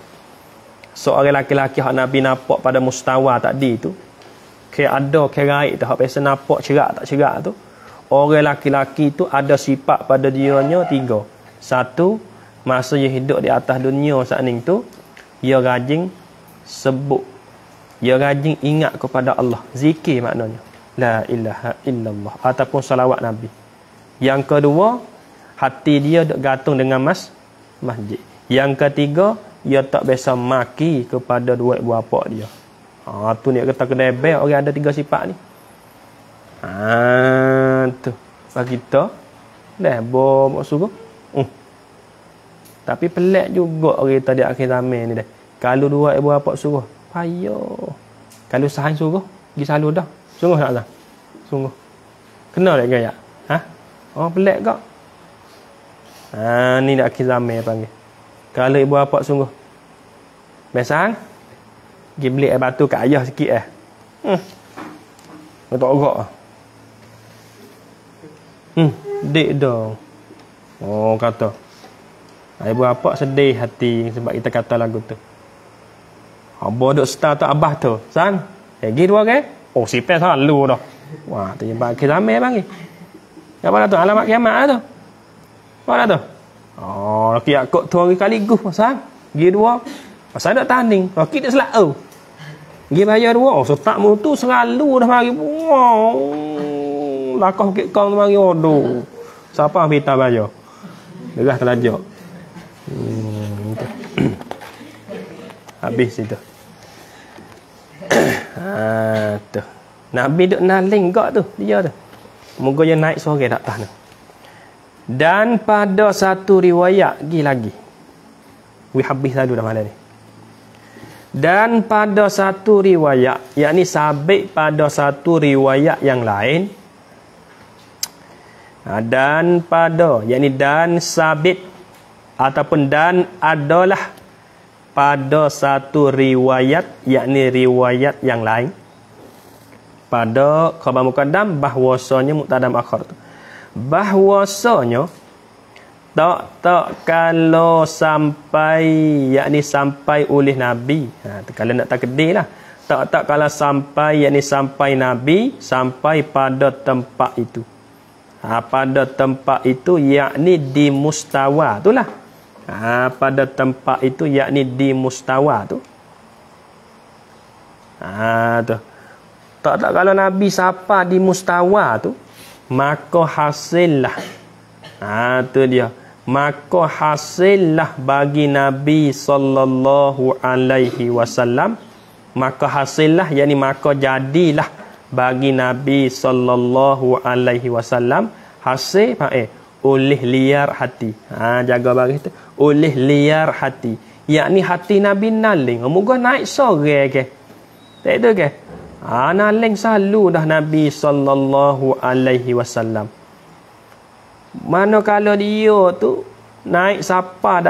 Seorang laki-laki yang Nabi nampak pada mustawa tadi tu, ada kerai tu, yang biasa nampak cerak tak cerak tu, orang laki-laki tu ada sifat pada dianya tiga. Satu, masa dia hidup di atas dunia saat ni tu, dia rajin sebut, dia rajin ingat kepada Allah, zikir maknanya la ilaha illallah ataupun salawat Nabi. Yang kedua, hati dia duk gantung dengan masjid. Yang ketiga, dia tak biasa maki kepada dua ibu bapa dia. Tu ni kata kedai bel orang ada tiga sifat ni. Tu bagi kita dah bawa suruh. Tapi pelik juga orang tadi akhir zaman ni dah. Kalau dua ibu bapa suruh, payah. Kalau sahan suruh, pergi salur dah. Sungguh tak dah? Sungguh. Kena tak gaya? Pelik kak. Ni dah akhir zaman panggil. Kalau ibu bapa sungguh besang pergi beli air batu kat ayah sikit tak ogak dik dah kata ibu bapa sedih hati sebab kita kata lagu tu. Abah duk start tak abah tu sang pergi dua ke sipel selalu dah. Wah tu yang bagi ramai panggil apa tu alamat kiamat tu apa tu. Laki Yakub tu hari kali guh pasal pergi dua pasal nak tanding laki dia selalu pergi bayar dua setak mutu selalu dah mari lakah sikit kau tu mari siapa minta bayar derah terlajak habis itu. Tu Nabi duk naling gak tu dia tu moga dia naik sore tak tahu. Dan pada satu riwayat lagi. Habis selalu dah malam ni. Dan pada satu riwayat, yakni sabit pada satu riwayat yang lain, dan pada, yakni dan sabit ataupun dan adalah pada satu riwayat, yakni riwayat yang lain, pada khabar muqaddam bahwasanya muqaddam akhir tu, bahwasanya tak kalau sampai, yakni sampai oleh Nabi. Kalau nak takdir lah, tak kalau sampai, yakni sampai Nabi sampai pada tempat itu. Pada tempat itu, yakni di mustawa itulah. Pada tempat itu, yakni di mustawa tu. Tu. Tak kalau Nabi sapa di mustawa tu, maka hasillah. Tu dia. Maka hasillah bagi Nabi sallallahu alaihi wasallam, maka hasillah, yakni maka jadilah bagi Nabi sallallahu alaihi wasallam hasil oleh liar hati. Jaga baris tu, oleh liar hati, yakni hati Nabi naling, moga naik sore ke. Tak itu ke? Naling selalu dah Nabi sallallahu alaihi wasallam. Manakala dia tu naik sapa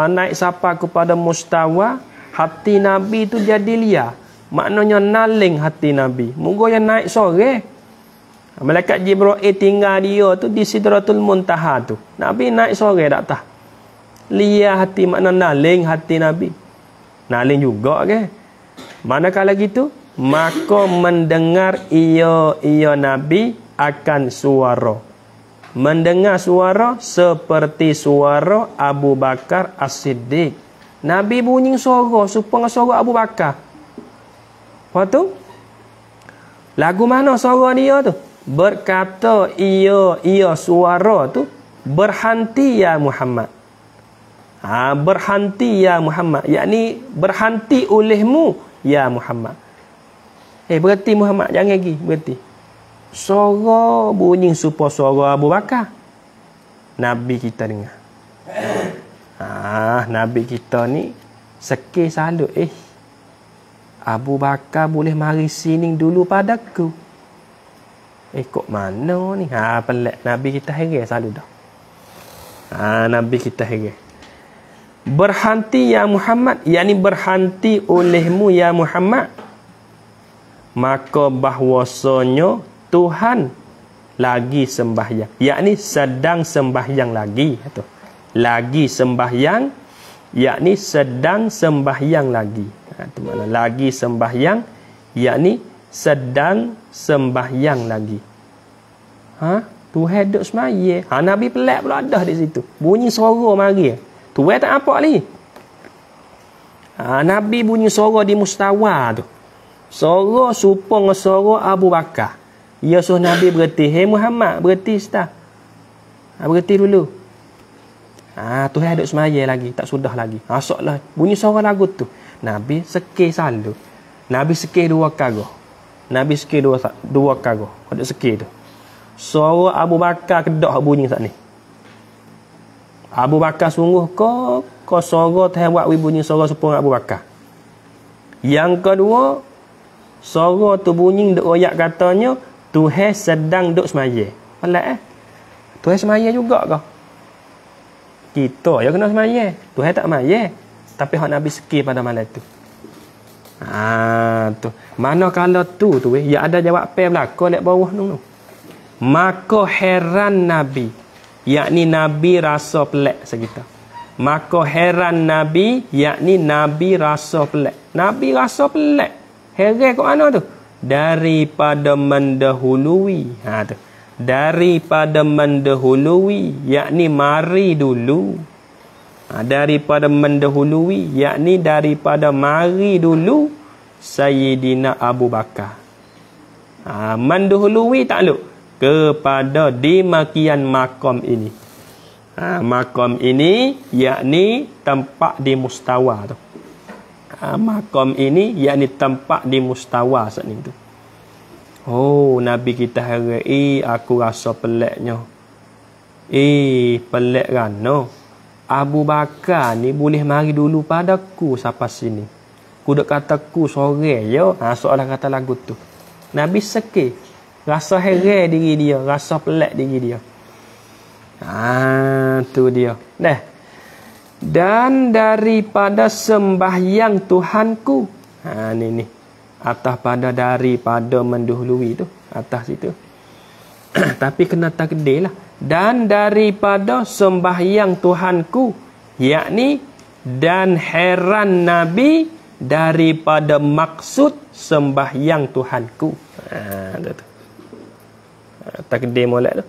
naik sapa kepada mustawa, hati Nabi tu jadi liar, maknanya naling hati Nabi, moga yang naik sore. Malaikat Jibril tinggal dia tu di Sidratul Muntaha tu, Nabi naik sore tak tah liar hati, makna naling hati Nabi, naling juga ke. Manakala gitu, maka mendengar ia Nabi akan suara, mendengar suara seperti suara Abu Bakar As-Siddiq. Nabi bunyi suara supaya suara Abu Bakar. Lepas tu, lagu mana suara dia tu? Berkata ia suara tu, berhenti ya Muhammad. Berhenti ya Muhammad, yakni berhenti olehmu ya Muhammad. Berhenti Muhammad, jangan pergi, berhenti. Suara bunyi supaya suara Abu Bakar. Nabi kita dengar. Nabi kita ni sekir salut. Abu Bakar boleh mari sini dulu padaku. Kok mana ni? Pelik. Nabi kita heran selalu dah. Nabi kita heran. Berhenti ya Muhammad, yakni berhenti olehmu ya Muhammad. Maka bahwasanya Tuhan lagi sembahyang, yakni sedang sembahyang lagi. Lagi sembahyang, yakni sedang sembahyang lagi. Itu makna lagi sembahyang, yakni sedang sembahyang lagi. Tuhan duduk semaya. Nabi pelik pula dah di situ. Bunyi suara mari. Tuhan tak apa lagi. Nabi bunyi suara di mustawa tu. Suara supaya suara Abu Bakar. Ya suruh Nabi berhenti. Hei Muhammad, berhenti setah. Berhenti dulu. Tuhan duduk semaya lagi. Tak sudah lagi. Masuklah. Bunyi suara lagu tu. Nabi sekir selalu. Nabi sekir dua kali. Nabi sekir dua kali. Ada sekir tu. Suara Abu Bakar kedak bunyi saat ni. Abu Bakar sungguh kau suara Tuhan buat bunyi suara supaya Abu Bakar. Yang kedua, suara tu bunyi duk royak katanya Tuhan sedang duk semaya. Pelik Tuhan semaya juga kau. Kita ya kena semaya. Tuhan tak semaya. Tapi hak Nabi sekir pada malam tu. Tu. Mana kalau tu ya ada jawab pe belaka lek bawah tu. Maka heran Nabi, yakni Nabi rasa pelik sekitar. Maka heran Nabi, yakni Nabi rasa pelik. Nabi rasa pelik. Heran kat mana tu? Daripada mendahului. Tu. Daripada mendahului, yakni mari dulu. Daripada mendahului, yakni daripada mari dulu Sayyidina Abu Bakar. Mendahului takluk kepada dimakian makam ini. Makam ini yakni tempat di mustawa tu. Makam ini yakni tempat di mustawa saat ni tu. Nabi kita hari aku rasa peliknya. Pelik kan no. Abu Bakar ni boleh mari dulu padaku sampai sini. Ku duk kata ku sore yo. Soalan kata lagu tu. Nabi sekir. Rasa heran diri dia, rasa pelik diri dia. Tu dia. Dah. Dan daripada sembahyang Tuhanku. Ni. Atas pada daripada mendahului tu. Atas situ. Tapi kena takdir lah. Dan daripada sembahyang Tuhanku, yakni dan heran Nabi daripada maksud sembahyang Tuhanku. Takdir molek tu.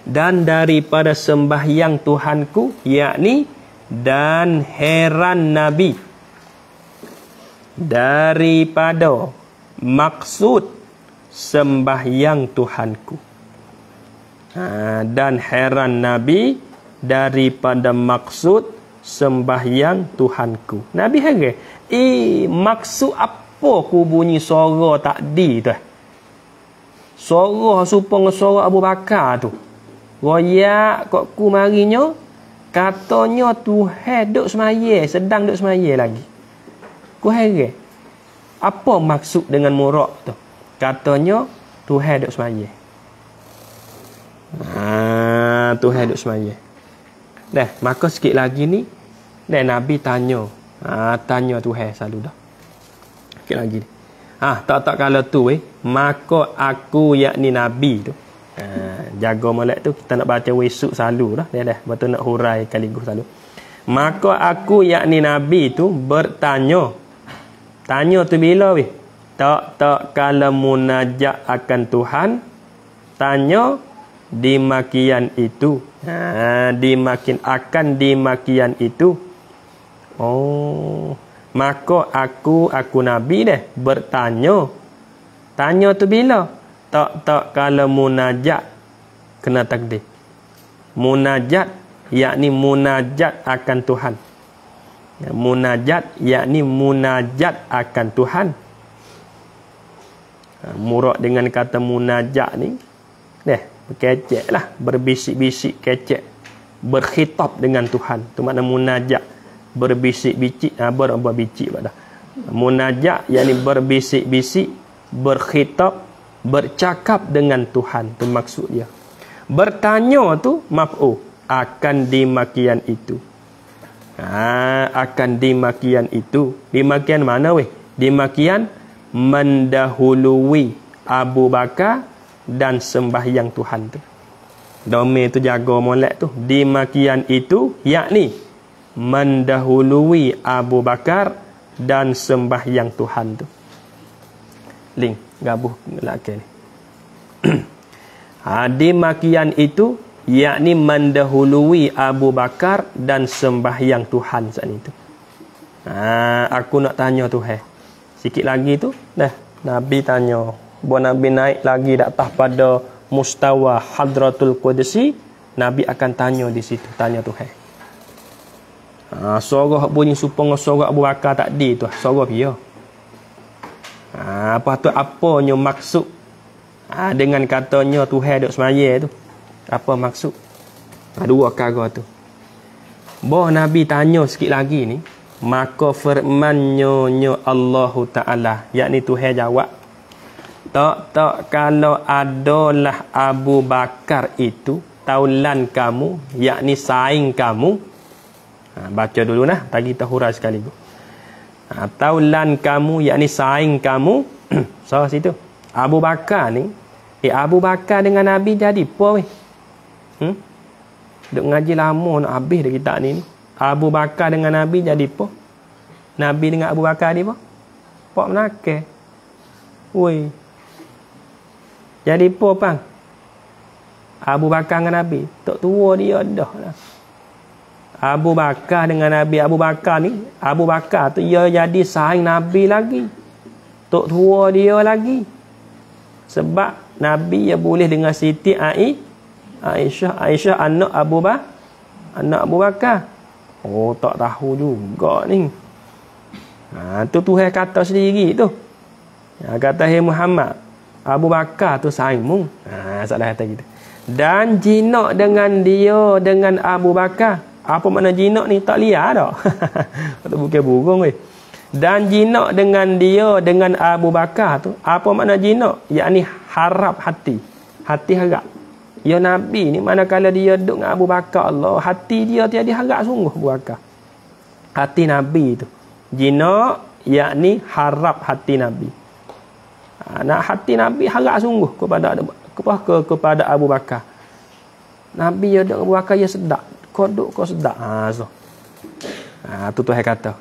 Dan daripada sembahyang Tuhanku, yakni dan heran Nabi daripada maksud sembahyang Tuhanku. Dan heran Nabi daripada maksud sembahyang Tuhanku. Nabi heran. Maksud apa ku bunyi suara takdi tu? Suara supaya suara Abu Bakar tu. Royak kok ku marinya katanya Tuhan duk semaya, sedang duk semaya lagi. Ku heran. Apa maksud dengan murak tu? Katanya Tuhan duk semaya. Tuhan duk semaya. Dah, maka sikit lagi ni Nabi tanya. Tanya Tuhan selalu dah. Sikit lagi ni. Tak kalau tu maka aku yakni Nabi tu. Jaga molek tu kita nak baca esok selalu dah. Dah betul nak hurai kaligus selalu. Maka aku yakni Nabi tu bertanya. Tanya tu bila tak kalau munajat akan Tuhan, tanya di makian itu. Di makian itu. Maka aku Nabi bertanya. Tanya tu bila? Tak kalau munajat kena takdir. Munajat yakni munajat akan Tuhan. Munajat yakni munajat akan Tuhan. Murad dengan kata munajat ni kecek lah, berbisik-bisik kecek, berkhitab dengan Tuhan. Tu makna munajat, berbisik-bisik, berbisik pada. Munajat yakni berbisik-bisik, berkhitab, bercakap dengan Tuhan. Tu maksud dia. Bertanya tu maf'ul akan di makian itu. Akan di makian itu. Di makian mana Di makian mendahului Abu Bakar dan sembahyang Tuhan tu. Domain tu jaga molek tu. Di makian itu yakni mendahului Abu Bakar dan sembahyang Tuhan tu. Link gabuh laki ni. Di makian itu yakni mendahului Abu Bakar dan sembahyang Tuhan saat itu. Aku nak tanya Tuhan. Sikit lagi tu dah Nabi tanya. Nabi naik lagi di atas pada mustawa Hadratul Qudsi, Nabi akan tanya di situ, tanya Tuhan. Suara bunyi supaya suara Abu Bakar tadi tu, suara dia. Apa tu apanya maksud? Dengan katanya Tuhan duk semaya tu. Apa maksud? Dua perkara tu. Nabi tanya sikit lagi ni, maka firman-Nya Allah Taala, yakni Tuhan jawab, tak kalau adalah Abu Bakar itu taulan kamu, yakni saing kamu. Baca dulu nah, tadi kita hurai sekali. Taulan kamu, yakni saing kamu. So situ Abu Bakar ni, Abu Bakar dengan Nabi jadi apa duk ngaji lama nak habis dah kitab ni. Abu Bakar dengan Nabi jadi apa? Nabi dengan Abu Bakar dia apa? Pak menakeh. Jadi apa bang? Abu Bakar dengan Nabi tak tua dia dah lah. Abu Bakar dengan Nabi, Abu Bakar tu dia jadi saing Nabi lagi. Tak tua dia lagi. Sebab Nabi ya boleh dengan Siti Aisyah anak Abu Bakar. Tak tahu juga ni. Tu Tuhan kata sendiri tu. Kata hai Muhammad, Abu Bakar tu saingmu. Salah kata gitu. Dan jinak dengan dia, dengan Abu Bakar. Apa makna jinak ni? Tak liar dah. Atau bukan burung Dan jinak dengan dia, dengan Abu Bakar tu. Apa makna jinak? Yakni harap hati. Hati harap. Ya Nabi ni manakala dia duduk dengan Abu Bakar, Allah, hati dia tiada harap sungguh Abu Bakar. Hati Nabi tu. Jinak yakni harap hati Nabi. Nak hati Nabi harap sungguh kepada Abu Bakar. Nabi ya duduk Abu Bakar ya sedap. Kau duduk kau sedap. Tu Tuhan kata.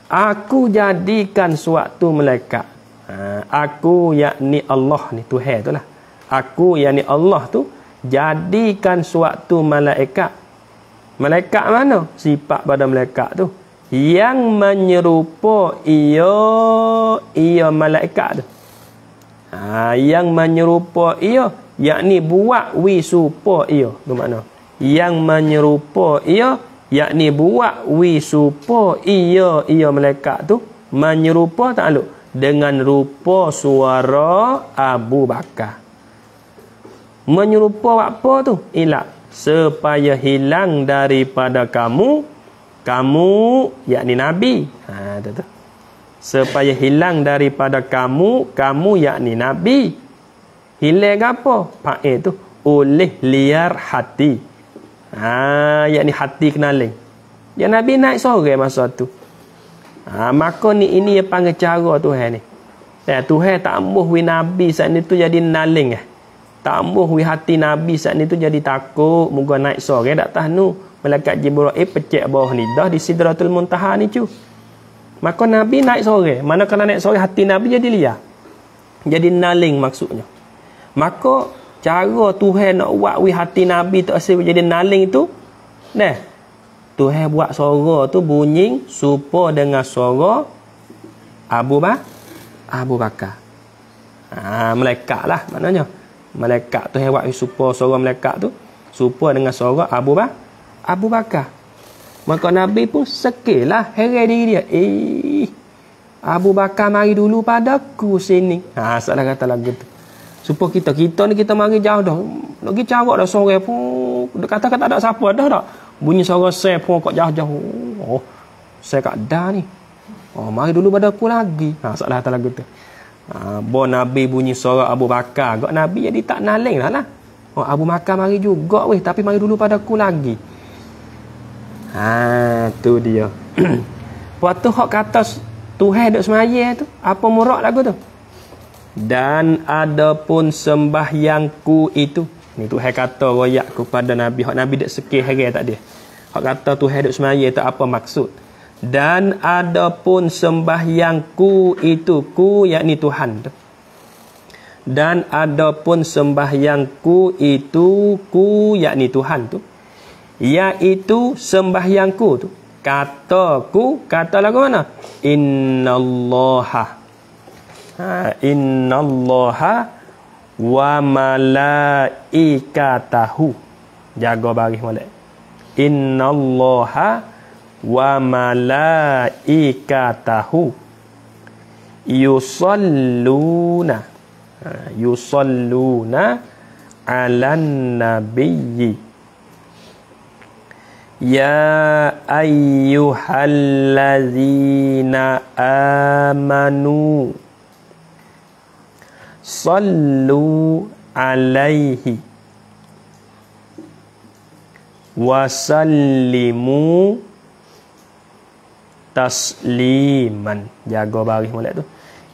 Aku jadikan suatu malaikat. Aku yakni Allah ni Tuhan tu lah. Aku yakni Allah tu jadikan suatu malaikat. Malaikat mana? Sifat pada malaikat tu yang menyerupa ia malaikat tu. Yang menyerupa ia, yakni buat wisupa ia. Tu makna. Yang menyerupa ia, yakni buat wisupa ia malaikat tu. Menyerupa takluk dengan rupa suara Abu Bakar. Menyerupa apa tu? Ilah supaya hilang daripada kamu yakni Nabi. Tu. Supaya hilang daripada kamu yakni Nabi. Hilang apa? Pakai tu oleh liar hati. Yakni hati kenaling. Ya Nabi naik sore masa tu. Maka ini yang panggil cara Tuhan ni. Tuhan tak ambuh wi Nabi saat ni tu jadi naling. Tak ambuh wi hati Nabi saat ni tu jadi takut. Moga naik sore tak tahu. Malaikat Jibril pecek bawah lidah di Sidratul Muntaha ni cu. Maka Nabi naik sore. Manakala naik sore hati Nabi jadi liar. Jadi naling maksudnya. Maka cara Tuhan nak buat wi hati Nabi tu asyik jadi naling tu. Tuhan buat suara tu bunyi serupa dengan suara Abu Bakar. Malaikat lah maknanya. Malaikat Tuhan buat serupa suara malaikat tu serupa dengan suara Abu Bakar. Maka Nabi pun sekelah heran diri dia. Abu Bakar mari dulu padaku sini. Salah kata lagu tu. Supaya kita ni kita mari jauh dah. Lagi carak dah sore pun. Kata-kata tak ada siapa dah tak. Bunyi suara saya pun kok jauh-jauh. Saya kat dah ni. Mari dulu padaku lagi. Salah kata lagu tu. Bon Nabi bunyi suara Abu Bakar. Gak Nabi jadi tak naling lah. Abu Bakar mari juga weh. Tapi mari dulu padaku lagi. Tu dia. Waktu hak kata Tuhan duk semaya tu, apa murak lagu tu? Dan adapun sembahyangku itu. Ni Tuhan kata royak kepada Nabi. Hak Nabi duk sekir hari tak dia. Hak kata Tuhan duk semaya tu apa maksud? Dan adapun sembahyangku itu, ku yakni Tuhan tu. Dan adapun sembahyangku itu, ku yakni Tuhan tu. Iaitu sembahyangku tu. Kataku, kata lagu mana? Innallaha. Innallaha wa malaikatahu. Jaga baris molek. Innallaha wa malaikatahu yusalluna alan nabiyyi ya ayyuhallazina amanu sallu alaihi wasallimu tasliman. Jaga baris molek tu.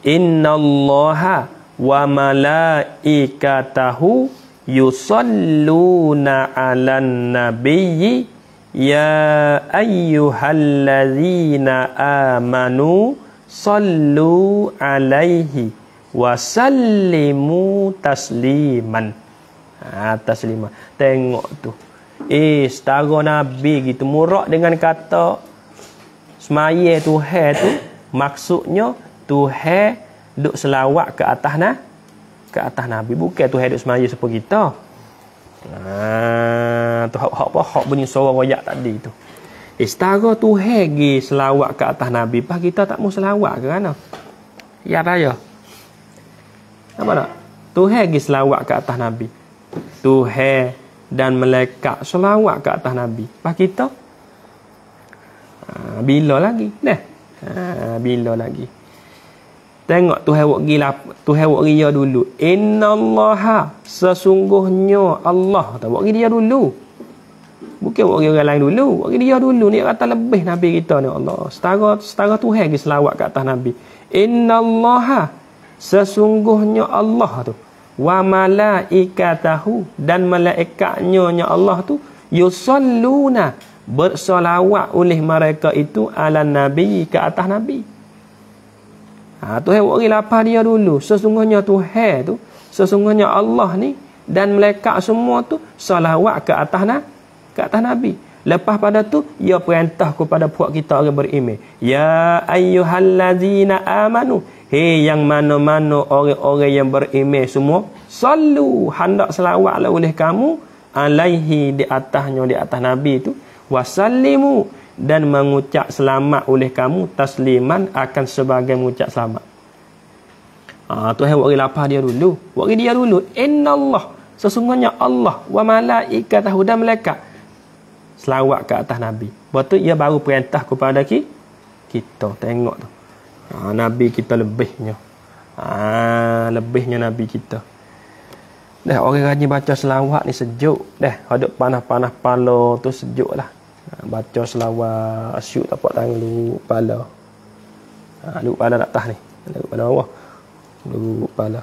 Innallaha wa malaikatahu yusalluna 'alan nabiyyi ya ayyuhallazina amanu sallu 'alaihi wasallimu tasliman. Tasliman. Tengok tu. Setara Nabi gitu murak dengan kata semaya Tuhan tu, maksudnya Tuhan duk selawat ke atas Nabi, bukan Tuhan duk semaya seperti kita. Tu hak bunyi suara royak tadi tu. Setara Tuhan gi selawat ke atas Nabi, pas kita tak mau selawat ke mana? Ya raya. Apa nak? Tuhan gi selawat ke atas Nabi. Tuhan dan malaikat selawat ke atas Nabi. Pas kita bila lagi? Bila lagi? Tengok Tuhan buat ria dulu. Innallaha, sesungguhnya Allah. Tak buat dia dulu. Bukan buat orang lain dulu. Buat dia dulu. Ni kata lebih Nabi kita ni Allah. Setara Tuhan ke selawat kat atas Nabi. Innallaha, sesungguhnya Allah tu. Wa malaikatahu, dan malaikatnya Allah tu. Yusalluna, bersolawat oleh mereka itu ala Nabi, ke atas Nabi. Tuhan buat lapar dia dulu. Sesungguhnya Tuhan tu, sesungguhnya Allah ni dan malaikat semua tu salawat ke atas Nabi. Lepas pada tu ia perintah kepada puak kita orang beriman. Ya ayyuhallazina amanu, hei yang mana-mana orang-orang yang beriman semua, sallu, hendak selawatlah oleh kamu alaihi, di atasnya, di atas Nabi tu, wasallimu, dan mengucap selamat oleh kamu tasliman, akan sebagai mengucap selamat. Tuhan buat lapar dia dulu. Buat dia dulu. Innallah, sesungguhnya Allah, wa malaikatahu, dan malaikat selawat ke atas Nabi. Lepas tu ia baru perintah kepada kita. Tengok tu. Nabi kita lebihnya. Lebihnya Nabi kita. Dah orang rajin baca selawat ni sejuk. Dah hadap panas-panas pala tu sejuk lah. Baca selawat asyuk tapak tangan lu kepala. Lu kepala nak tah ni. Lu kepala bawah. Lu kepala.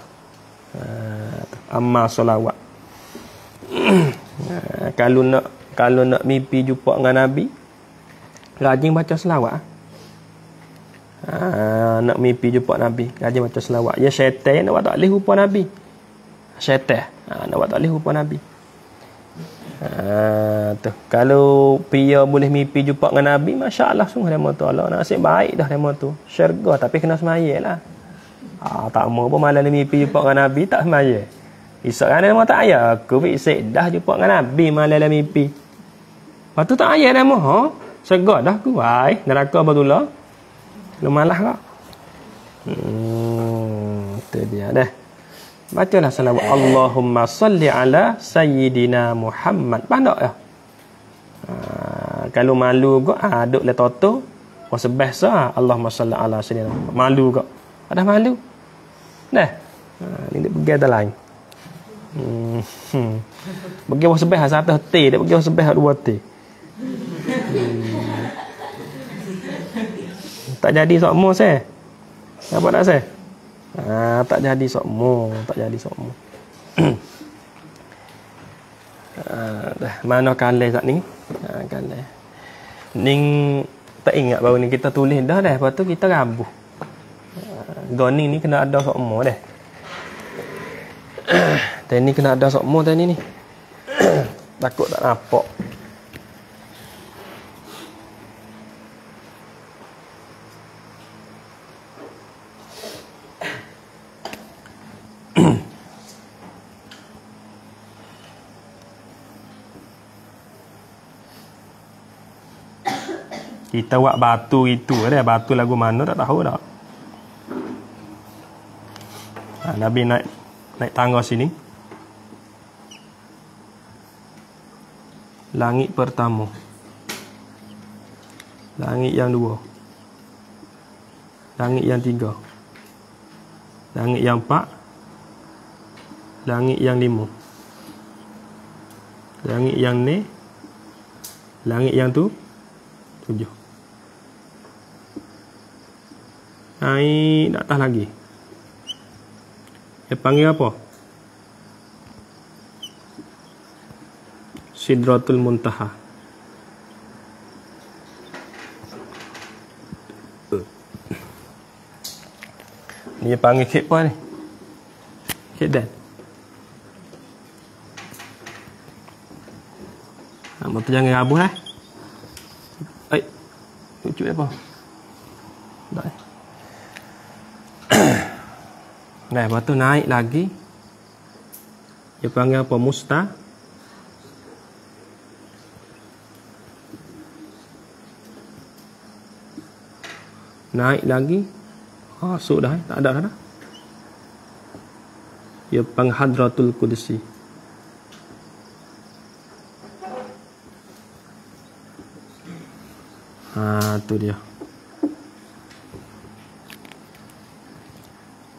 Amal selawat. Kalau nak mimpi jumpa dengan Nabi, rajin baca selawat. Nak mimpi jumpa Nabi, rajin baca selawat. Ya syaitan nak buat tak boleh rupa Nabi. Syaitan nak buat tak boleh rupa Nabi. Tu. Kalau pria boleh mimpi jumpa dengan Nabi, masya-Allah, sungguh nama tu Allah. Nasib baik dah nama tu. Syurga, tapi kena semayal lah. Tak mau pun malam ni mimpi jumpa dengan Nabi, tak semayal. Esok kan nama tak ayah. Aku bisik dah jumpa dengan Nabi malam mimpi. Lepas tu tak ayah nama. Syurga dah aku. Neraka betulah. Lu malah kak. Itu dia dah. Bacalah salawat. Allahumma salli ala Sayyidina Muhammad. Pandang ya? Kalau malu kau, duk le toto. Masa biasa, Allahumma salli ala Sayyidina Muhammad. Malu kau. Ada malu? Dah. Ni dia pergi atas lain. Pergi masa biasa satu hati. Dia pergi masa biasa dua hati. Tak jadi sokmo saya. Apa tak saya? Tak jadi sokmo, tak jadi sokmo. Dah mana kale sat ni? Kale. Ning tak ingat baru ni kita tulis dah dah, lepas tu kita rabuh. Goni ni kena ada sokmo dah. Tadi ni kena ada sokmo tadi ni. Takut tak nampak. Kita buat batu itu ada batu lagu mana tak tahu dah. Nabi naik tangga sini. Langit pertama. Langit yang dua. Langit yang tiga. Langit yang empat. Langit yang lima. Langit yang ni. Langit yang tu 7. Naik atas lagi. Dia panggil apa? Sidratul Muntaha. Dia panggil kek apa ni? Kek dan. Nak tu jangan rabuh lah. Lucu apa? Tak. Nah, lepas tu naik lagi. Dia panggil apa? Musta. Naik lagi. Masuk dah. Tak ada dah. Dia panggil Hadratul Qudsi. Tu dia.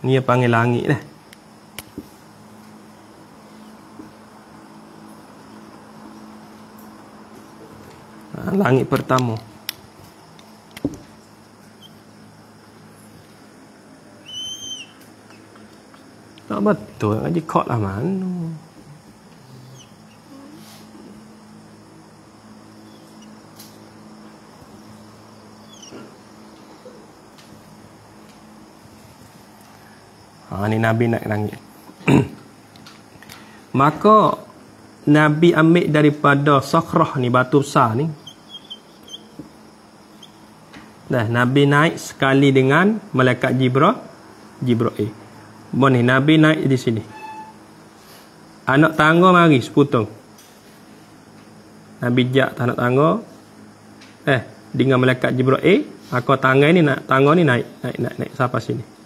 Ni dia panggil langit dah. Langit pertama. Tak betul, ngaji kod lah mana. Ni Nabi naik langit. Maka Nabi ambil daripada sakhrah ni, batu besar ni. Dah, Nabi naik sekali dengan malaikat Jibril. Bon ni Nabi naik di sini. Anak tangga mari seputung. Nabi jak anak tangga. Dengan malaikat Jibril, maka tangga ni naik sampai sini.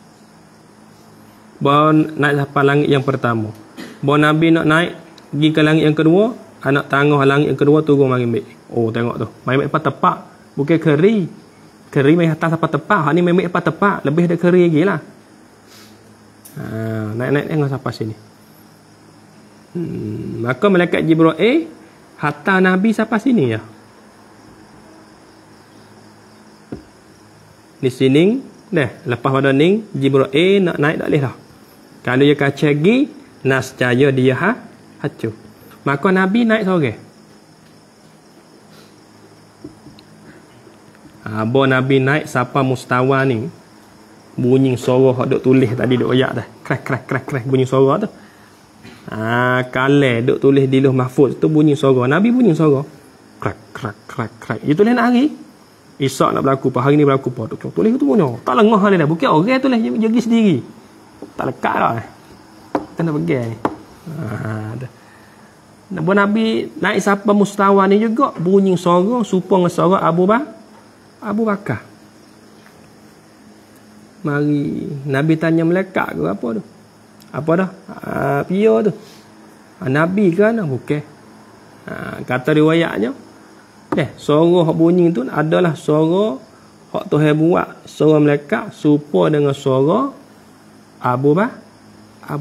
Bon naik sampai langit yang pertama. Bon Nabi nak naik pergi ke langit yang kedua, anak tangga langit yang kedua turun mari ambil. Oh tengok tu. Mai ambil tepak, bukan keri. Keri mai atas sampai tepak, hak ni mai ambil tepak, lebih ada keri lagi lah. Naik tengok sampai sini. Maka malaikat Jibril hantar Nabi sampai sini ya. Di sini dah, lepas pada ni Jibril nak naik tak boleh dah. Kalau dia kacau lagi, nascaya dia hancur. Maka Nabi naik seorang. Abo Nabi naik siapa mustawa ni, bunyi suara hak duk tulis tadi duk oyak dah. Krek bunyi suara tu. Kale duk tulis di Lauh Mahfuz tu bunyi suara. Nabi bunyi suara. Krek. Itu tulis nak hari. Esok nak berlaku apa, hari ni berlaku apa. Tulis tu punya. Tak lengah dia dah. Bukan orang tulis jadi sendiri. Tak lekat dah. Kena pegang ni. Nabi naik siapa mustawa ni juga bunyi suara supaya suara Abu Bakar. Mari Nabi tanya malaikat ke apa tu? Apa dah? Pia tu. Nabi kan? Bukan. Kata riwayatnya, suara hak bunyi tu adalah suara hak Tuhan buat, suara malaikat serupa dengan suara Abu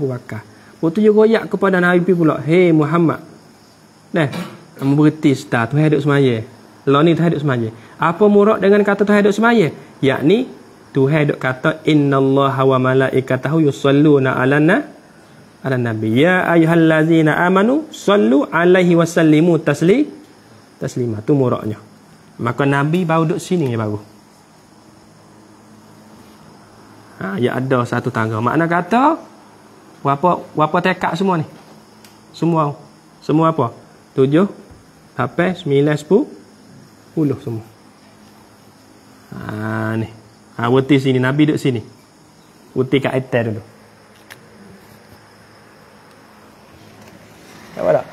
Bakar. Waktu dia royak kepada Nabi pula, "Hei Muhammad, kamu berhenti setar Tuhan duduk semaya. Lah ni Tuhan duduk semaya. Apa murad dengan kata Tuhan duduk semaya? Yakni Tuhan duduk kata innallaha wa malaikatahu yusalluna 'alan nabi. Ya ayyuhallazina amanu sallu 'alaihi wa sallimu taslima." Tu muradnya. Maka Nabi baru duduk sini ya baru. Ya ada satu tangga. Makna kata berapa tekak semua ni? Semua apa? 7, 8, 9, 10 semua. Ni. Berhenti sini. Nabi duduk sini. Berhenti kat atas dulu. Nampak tak?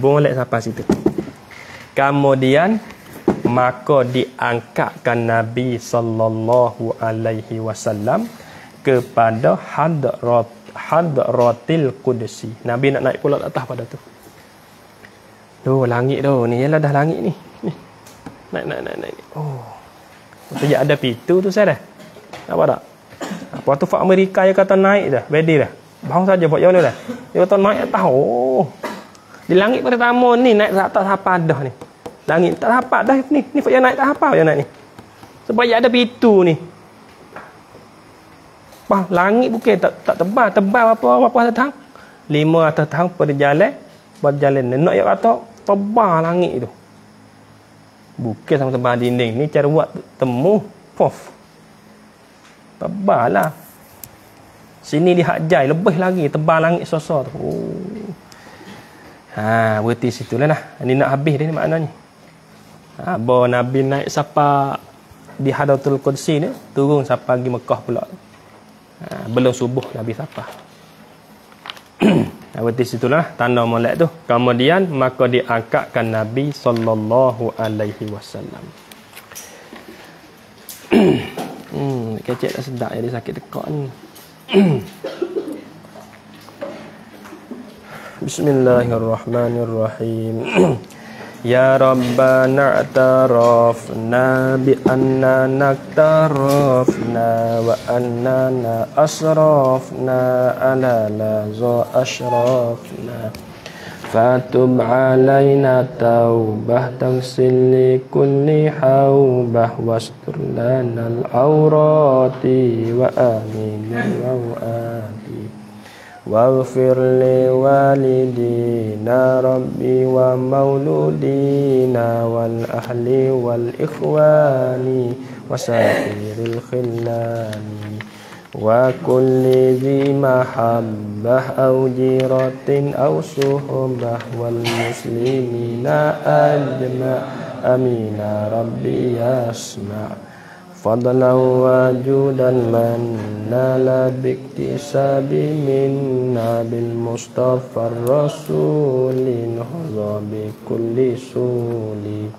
Boleh sampai situ. Kemudian maka diangkatkan Nabi sallallahu alaihi wasallam kepada hadratil qudsi. Nabi nak naik pula atas pada tu. Langit tu ni ialah dah langit ni. Naik. Betul ada pintu tu saya dah. Nampak tak? Apa tu Fak Amerika yang kata naik dah, bedi dah. Bang saja buat jauh dah. Dia kata naik atas. Di langit pertama ni naik atas apa dah ni. Langit tak dapat dah ni. Ni Fak yang naik tak apa yang naik ni. Sebab ada pintu ni. Langit bukan tak tebal apa tahun. 500 tahun berjalan. Nak yang kata tebal langit tu. Bukan sama tebal dinding. Ni cara buat temu. Pof. Tebal lah. Sini dia hak jai. Lebih lagi tebal langit sosok tu. Berarti situ lah nah. Ini nak habis dia ni maknanya. Bawa Nabi naik sampai di Hadratul Qudsi ni. Turun sampai pergi Mekah pula. Belum subuh Nabi sampai. Berarti situlah tanda molek tu. Kemudian maka diangkatkan Nabi sallallahu alaihi wasallam. Kecek tak sedap jadi sakit tekak ni. Bismillahirrahmanirrahim. Ya Rabbana i'tarafna bi annana iktarafna wa annana asrafna ala laza ashrafna fatub alaina taubah tagsil li kulli haubah wastur lana al-awrati wa aminil rawati waghfir li walidina rabbi wa mauludina wal ahli wal ikhwani wa sairil khillani wa kulli dhi mahabbah aw jiratin aw suhbah wal muslimina ajma amina rabbi yasma' fadlan wa judan man nala biktisabi minna bil mustafa rasulin huza bi kulli suli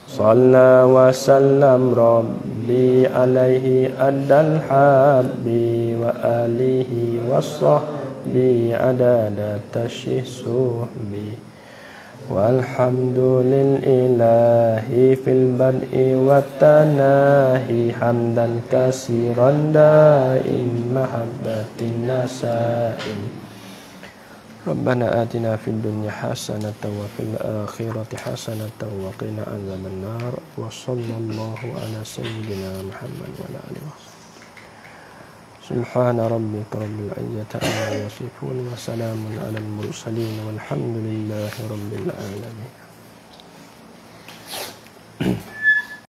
salla wa sallam rabbi alaihi adal habbi wa alihi wa sahbi adada tashih suhbi walhamdulillahi fil bad'i wat tanahi hamdan kasiran da'im mahabbatin nasain Rabbana atina fid dunya hasanatan wa fil akhirati hasanatan wa qina adzabannar wa sallallahu ala sayyidina Muhammad wa ala alihi wa Subhana rabbika rabbil izzati amma yasifun wa salamun alal mursalin walhamdulillahi rabbil alamin